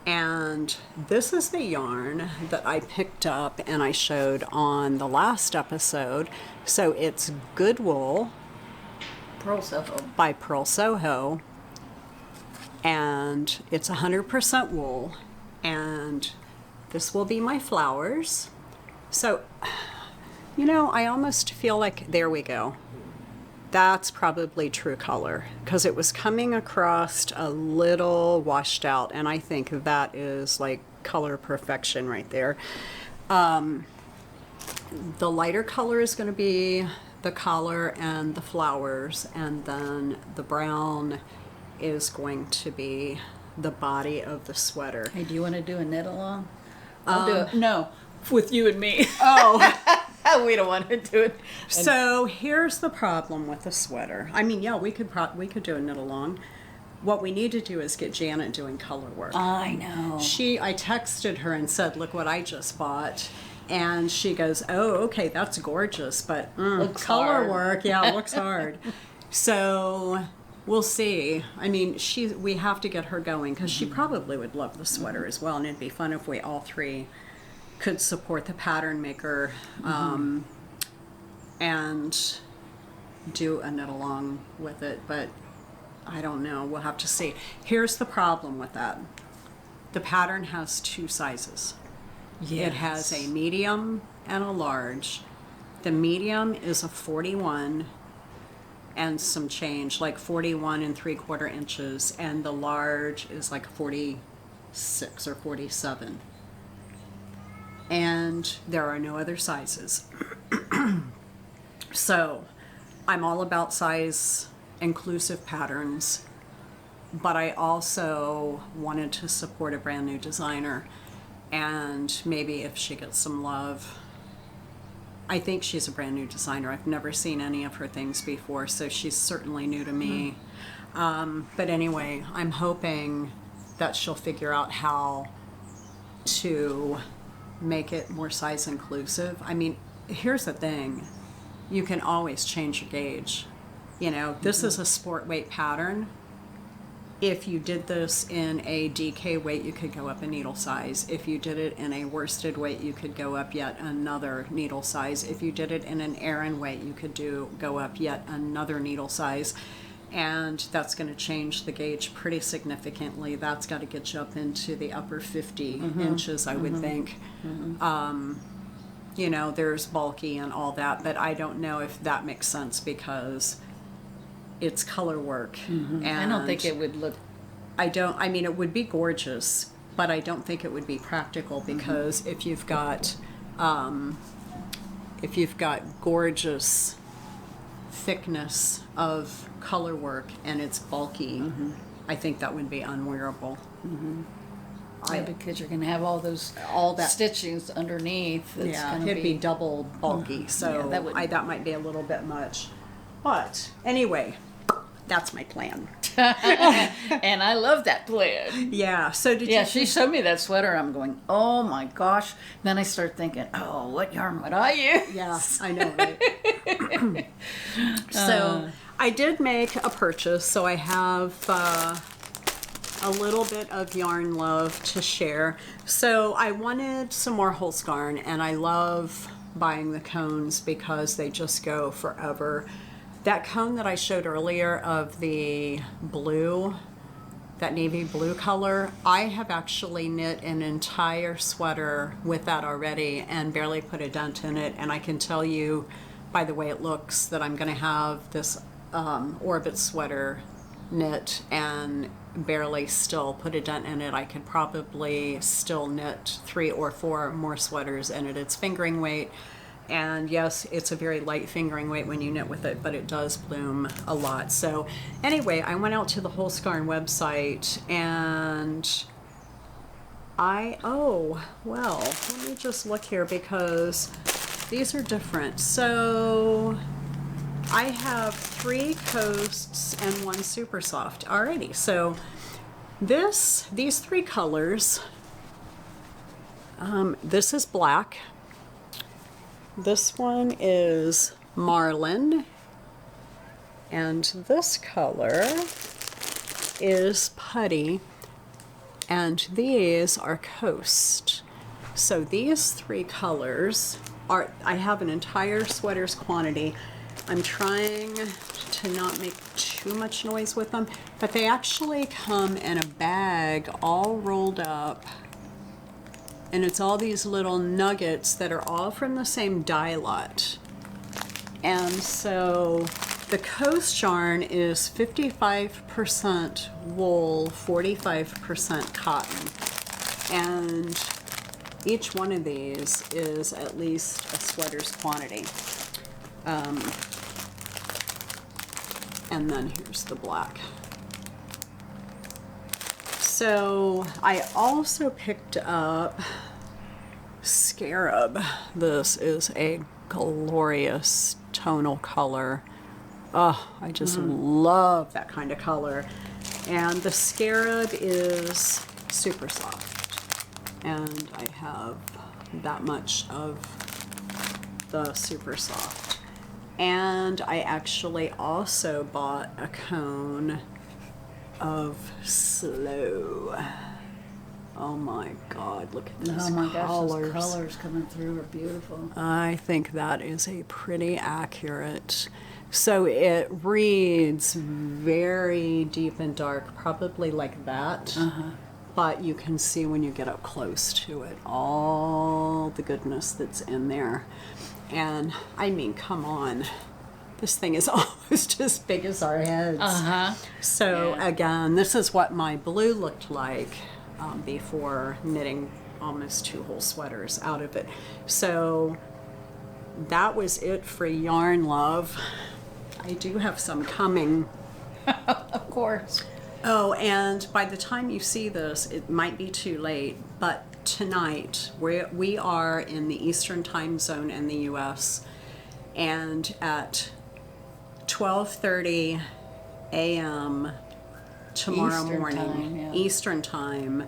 And this is the yarn that I picked up and I showed on the last episode. So it's Good Wool Pearl Soho. by Pearl Soho. And it's 100% wool. And this will be my flowers. So, you know, I almost feel like, there we go. That's probably true color, because it was coming across a little washed out, and I think that is like color perfection right there. The lighter color is going to be the collar and the flowers, and then the brown is going to be the body of the sweater. Hey, do you want to do a knit along? I'll do it. No, with you and me. Oh. We don't want to do it. So here's the problem with the sweater. I mean, yeah, we could do a knit along. What we need to do is get Janet doing color work. I know. I texted her and said, "Look what I just bought," and she goes, "Oh, okay, that's gorgeous, but Looks color hard." work, yeah, it looks hard." So we'll see. I mean, we have to get her going, because she probably would love the sweater as well, and it'd be fun if we all three could support the pattern maker and do a knit along with it, but I don't know. We'll have to see. Here's the problem with that. The pattern has two sizes. Yes. It has a medium and a large. The medium is a 41 and some change, like 41 and 3/4 inches, and the large is like 46 or 47. And there are no other sizes. So I'm all about size inclusive patterns, but I also wanted to support a brand new designer, and maybe if she gets some love. I think she's a brand new designer. I've never seen any of her things before, so she's certainly new to me. But anyway, I'm hoping that she'll figure out how to make it more size inclusive. I mean, here's the thing. You can always change your gauge. You know, this is a sport weight pattern. If you did this in a DK weight, you could go up a needle size. If you did it in a worsted weight, you could go up yet another needle size. If you did it in an Aran weight, you could go up yet another needle size. And that's going to change the gauge pretty significantly. That's got to get you up into the upper 50 inches, I would think. You know, there's bulky and all that, but I don't know if that makes sense, because it's color work. And I don't think it would look... I mean, it would be gorgeous, but I don't think it would be practical, because if you've got gorgeous thickness of color work and it's bulky, I think that would be unwearable. because you're going to have all that stitchings underneath. It'd be double bulky, so that might be a little bit much. But anyway, that's my plan. And I love that plan. Yeah. So she showed me that sweater. I'm going, oh my gosh. Then I start thinking, oh, what yarn would I use? Yeah, I know, right? So I did make a purchase, so I have a little bit of yarn love to share. So I wanted some more Holst garn, and I love buying the cones because they just go forever. That cone that I showed earlier of the blue, that navy blue color, I have actually knit an entire sweater with that already and barely put a dent in it. And I can tell you by the way it looks that I'm going to have this orbit sweater knit and barely still put a dent in it. I could probably still knit 3 or 4 more sweaters in it. It's fingering weight, and yes, it's a very light fingering weight when you knit with it, but it does bloom a lot. So anyway, I went out to the Holst Garn website, and let me just look here because these are different. So I have 3 coasts and 1 Supersoft. Alrighty, so these 3 colors, this is black, this one is marlin, and this color is putty, and these are coast. So these 3 colors are, I have an entire sweater's quantity. I'm trying to not make too much noise with them, but they actually come in a bag all rolled up, and it's all these little nuggets that are all from the same dye lot. And so the coast yarn is 55% wool, 45% cotton, and each one of these is at least a sweater's quantity. And then here's the black. So I also picked up Scarab. This is a glorious tonal color. Oh, I just love that kind of color. And the Scarab is super soft. And I have that much of the super soft. And I actually also bought a cone of Slow. Oh my God, look at these colors. Oh my gosh, those colors coming through are beautiful. I think that is a pretty accurate. So it reads very deep and dark, probably like that. But you can see when you get up close to it, all the goodness that's in there. And I mean, come on. This thing is almost as big as our heads. So again, this is what my blue looked like before knitting almost 2 whole sweaters out of it. So that was it for yarn love. I do have some coming. Of course. Oh, and by the time you see this, it might be too late, but tonight we are in the Eastern time zone in the US, and at 12:30 a.m. tomorrow morning, Eastern time,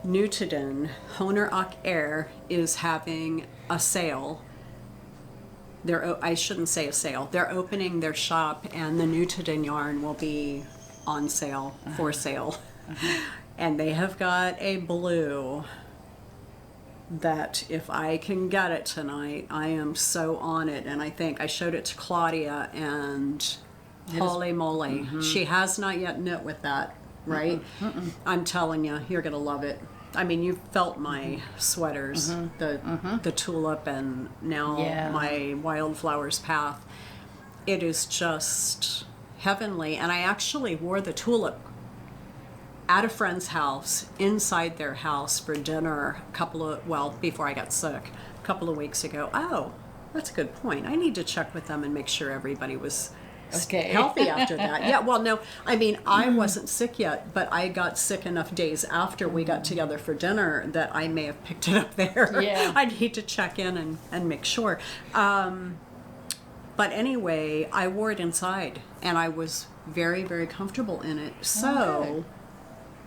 Nutiden, OOAK is having a sale. I shouldn't say a sale. They're opening their shop, and the Nutiden yarn will be on sale, for sale. And they have got a blue that if I can get it tonight, I am so on it. And I think I showed it to Claudia, and holy moly, she has not yet knit with that, right? I'm telling you, you're gonna love it. I mean, you've felt my sweaters, the tulip, and now my Wildflowers path. It is just heavenly. And I actually wore the tulip at a friend's house, inside their house for dinner before I got sick, a couple of weeks ago. Oh, that's a good point. I need to check with them and make sure everybody was healthy after that. Yeah, well, no, I mean, I wasn't sick yet, but I got sick enough days after we got together for dinner that I may have picked it up there. Yeah. I need to check in and make sure. But anyway, I wore it inside, and I was very, very comfortable in it. So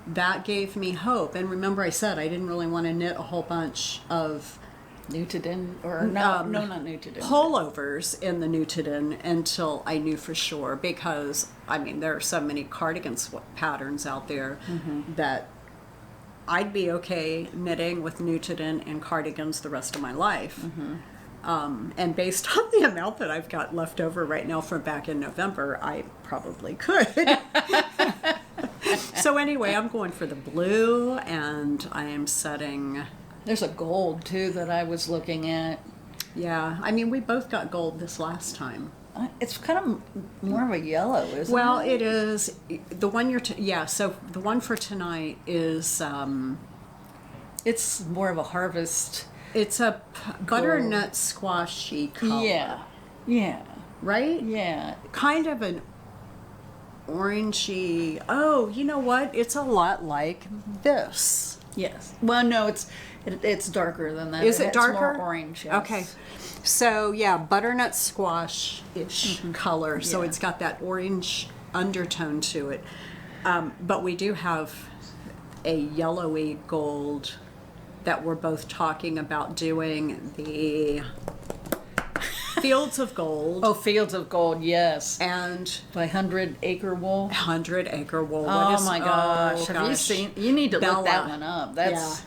that gave me hope. And remember I said I didn't really want to knit a whole bunch of Nutiden, or no, not Nutiden. Pullovers in the Nutiden until I knew for sure, because I mean there are so many cardigan patterns out there that I'd be okay knitting with Nutiden and cardigans the rest of my life. And based on the amount that I've got left over right now from back in November, I probably could. So anyway, I'm going for the blue, and I am setting... There's a gold, too, that I was looking at. Yeah, I mean, we both got gold this last time. It's kind of more of a yellow, isn't it? Well, it is. The one so the one for tonight is... it's more of a harvest... It's a butternut squashy color. Yeah. Right? Yeah. Kind of an orangey... Oh, you know what? It's a lot like this. Yes. Well, no, it's darker than that. Is it darker? It's more orange, yes. Okay. So, yeah, butternut squash-ish color. So it's got that orange undertone to it. But we do have a yellowy gold that we're both talking about doing, the Fields of Gold. Oh, Fields of Gold, yes. And by 100 Acre Wool. 100 Acre Wool. Oh my gosh. Have you seen? You need to look that one up. That's...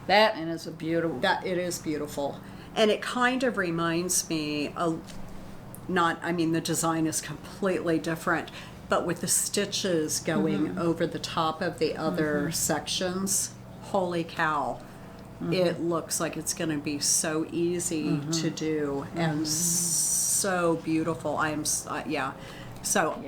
That, and it's a beautiful... It is beautiful. And it kind of reminds me of... the design is completely different, but with the stitches going over the top of the other sections, holy cow, it looks like it's going to be so easy to do and so beautiful. So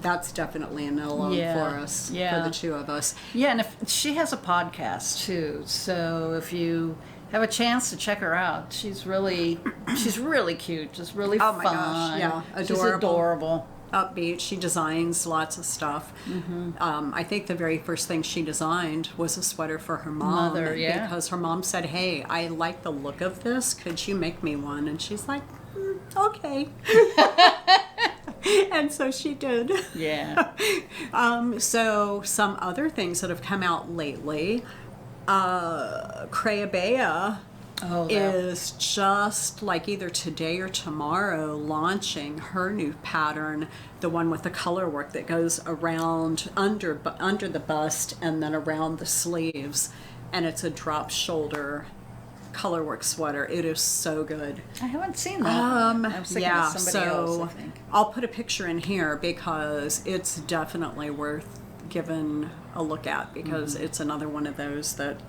that's definitely an alone for us, for the two of us. Yeah, and if she has a podcast too, so if you have a chance to check her out, she's really cute, just really fun. Oh my gosh, yeah, adorable. She's adorable. Upbeat. She designs lots of stuff. I think the very first thing she designed was a sweater for her mom. Because her mom said, "Hey, I like the look of this. Could you make me one?" And she's like, "Okay." And so she did. Yeah. So some other things that have come out lately, Crayabea is just like either today or tomorrow launching her new pattern, the one with the color work that goes around under the bust and then around the sleeves, and it's a drop shoulder colorwork sweater. It is so good. I haven't seen that. I was thinking of somebody else, I think. I'll put a picture in here because it's definitely worth giving a look at, because it's another one of those that,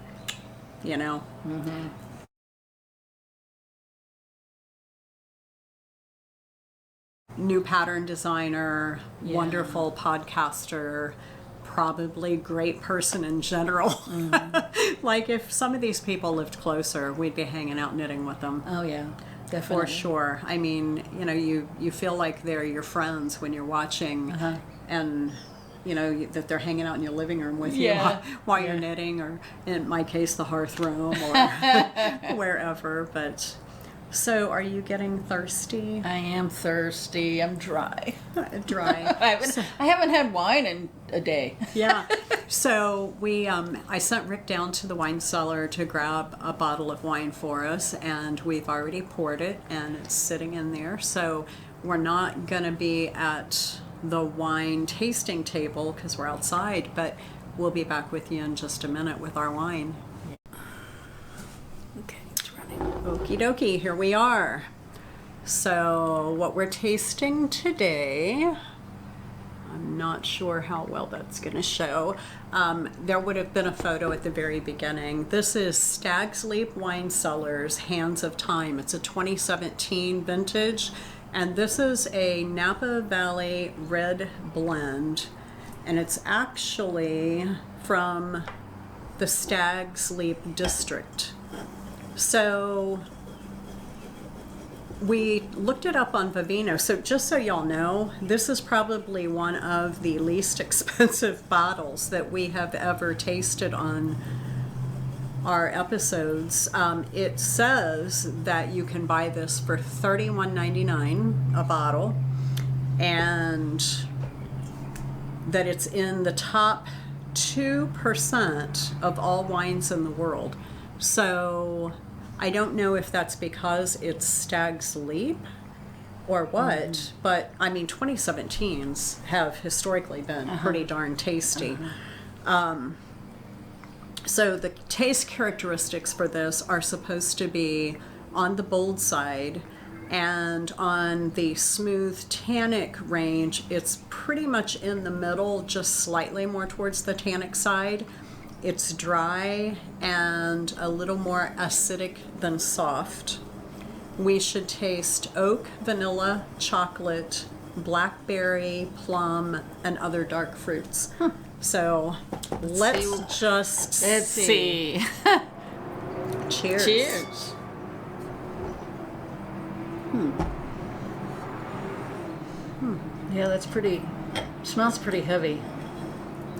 new pattern designer, wonderful podcaster, probably great person in general. Like if some of these people lived closer, we'd be hanging out knitting with them. Oh yeah, definitely. For sure. I mean, you feel like they're your friends when you're watching, and that they're hanging out in your living room with you while you're knitting, or in my case, the hearth room, or wherever. But so, are you getting thirsty? I am thirsty. I'm dry. I haven't had wine in a day. Yeah. So I sent Rick down to the wine cellar to grab a bottle of wine for us, and we've already poured it, and it's sitting in there. So we're not going to be at the wine tasting table because we're outside, but we'll be back with you in just a minute with our wine. Okay, it's running. Okie dokie, here we are. So what we're tasting today, I'm not sure how well that's going to show. There would have been a photo at the very beginning. This is Stag's Leap Wine Cellars Hands of Time. It's a 2017 vintage, and this is a Napa Valley red blend, and it's actually from the Stag's Leap district. So we looked it up on Vivino. So just so y'all know, this is probably one of the least expensive bottles that we have ever tasted on our episodes. It says that you can buy this for $31.99 a bottle, and that it's in the top 2% of all wines in the world. So I don't know if that's because it's Stag's Leap or what, but I mean, 2017s have historically been pretty darn tasty. So the taste characteristics for this are supposed to be on the bold side, and on the smooth tannic range, it's pretty much in the middle, just slightly more towards the tannic side. It's dry and a little more acidic than soft. We should taste oak, vanilla, chocolate, blackberry, plum, and other dark fruits. So let's just see. Cheers. Cheers. Yeah, that's pretty. Smells pretty heavy.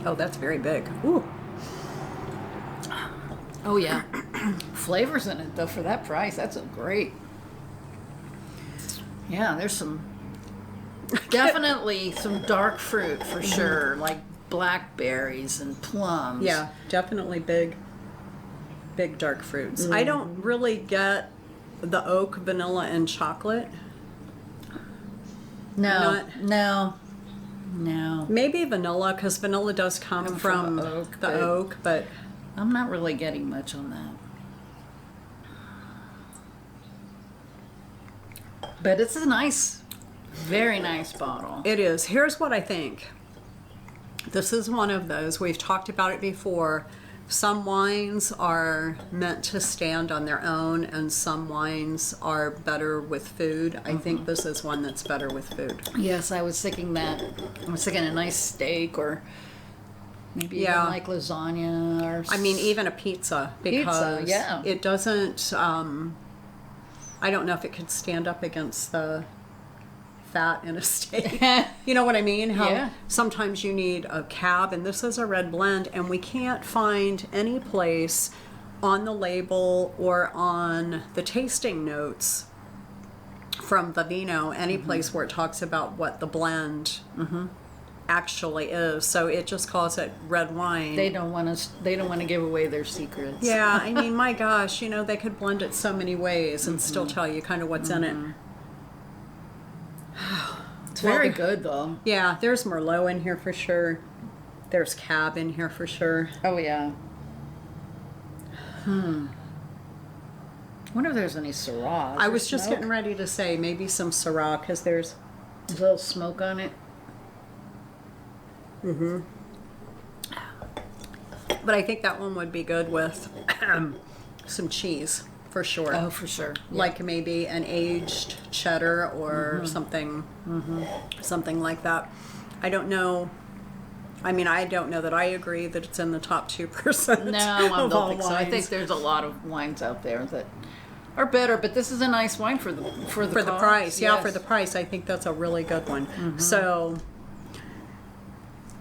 Oh, that's very big. Ooh. Oh yeah. Flavors in it though for that price. That's a great. Yeah, there's some. Definitely some dark fruit for sure, like blackberries and plums. Yeah, definitely big dark fruits. I don't really get the oak, vanilla, and chocolate. No. Maybe vanilla, because vanilla does come from the oak, but I'm not really getting much on that. But it's a nice, very nice bottle. it is. Here's what I think. This is one of those, we've talked about it before. Some wines are meant to stand on their own, and some wines are better with food. I think this is one that's better with food. Yes, I was thinking that. I was thinking a nice steak or maybe even like lasagna or... I mean, even a pizza, because it doesn't... I don't know if it could stand up against the fat in a steak. You know what I mean? How sometimes you need a cab, and this is a red blend, and we can't find any place on the label or on the tasting notes from Vivino, any place where it talks about what the blend actually is. So it just calls it red wine. They don't want to give away their secrets. Yeah, I mean, my gosh, you know, they could blend it so many ways and still tell you kind of what's in it. It's very good, though. Yeah, there's Merlot in here for sure. There's Cab in here for sure. Oh, yeah. I wonder if there's any Syrah. I was just getting ready to say maybe some Syrah, because there's a little smoke on it. But I think that one would be good with some cheese, for sure. Oh, for sure. Yeah. Like maybe an aged cheddar or something like that. I don't know. I mean, I don't know that I agree that it's in the top 2%. No, I don't think so. I think there's a lot of wines out there that are better, but this is a nice wine for the price. Yeah, for the price, I think that's a really good one. So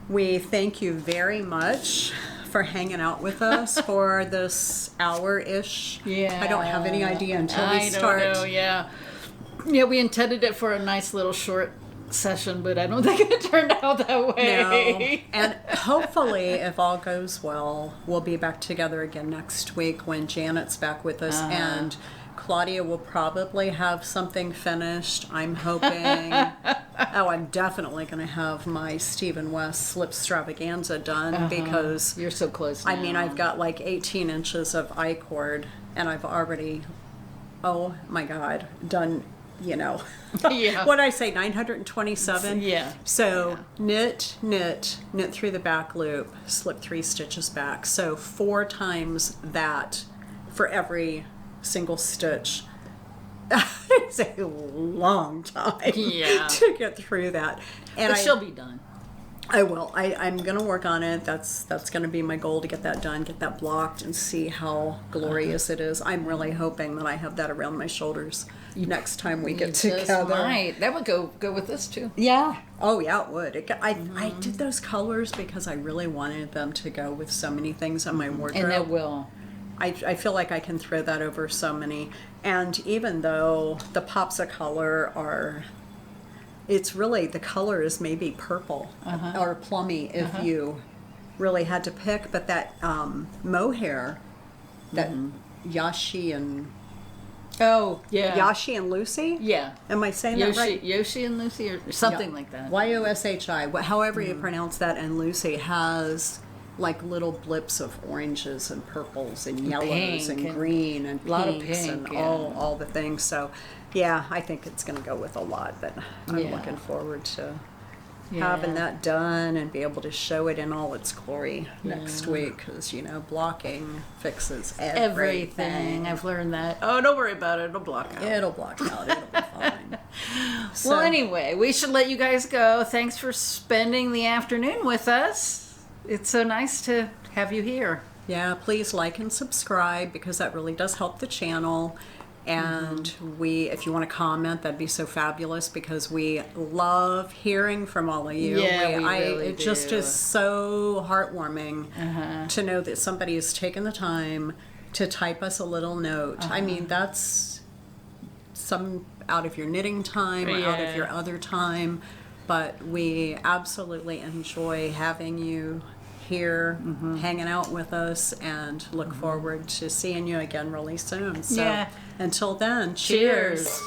we thank you very much for hanging out with us for this hour-ish. Yeah. I don't have any idea until we start. I don't know, yeah. Yeah, we intended it for a nice little short session, but I don't think it turned out that way. No. And hopefully, if all goes well, we'll be back together again next week when Janet's back with us, and Claudia will probably have something finished. I'm hoping. I'm definitely going to have my Stephen West Slipstravaganza done because you're so close now. I mean, I've got like 18 inches of I-cord, and I've already, oh my God, done. You know, what did I say, 927? Yeah. So knit through the back loop, slip 3 stitches back. So 4 times that for every single stitch. It's a long time to get through that. And she'll be done. I will. I'm going to work on it. That's going to be my goal, to get that done, get that blocked, and see how glorious it is. I'm really hoping that I have that around my shoulders next time we get together. Might. That would go with this too. Yeah. Oh yeah, it would. I did those colors because I really wanted them to go with so many things on my wardrobe. And it will. I feel like I can throw that over so many. And even though the pops of color are... It's really, the color is maybe purple or plummy if you really had to pick, but that Mohair, that Yashi and Oh, yeah. Yashi and Lucy. Yeah. Am I saying that right? Yoshi and Lucy or something like that. Yoshi, however you pronounce that, and Lucy has like little blips of oranges and purples and yellows pink and and green and a lot of pinks pink, and yeah. all the things. So yeah, I think it's going to go with a lot, but I'm Yeah. looking forward to Yeah. having that done and be able to show it in all its glory next week, because blocking fixes everything. I've learned that. Oh, don't worry about it. It'll block out. It'll block out. It'll be fine. Well, anyway, we should let you guys go. Thanks for spending the afternoon with us. It's so nice to have you here. Yeah, please like and subscribe, because that really does help the channel. And if you want to comment, that'd be so fabulous, because we love hearing from all of you. Yeah, we really it just do. is so heartwarming to know that somebody has taken the time to type us a little note. I mean, that's some out of your knitting time or out of your other time, but we absolutely enjoy having you here hanging out with us, and look forward to seeing you again really soon. So until then, cheers. Cheers.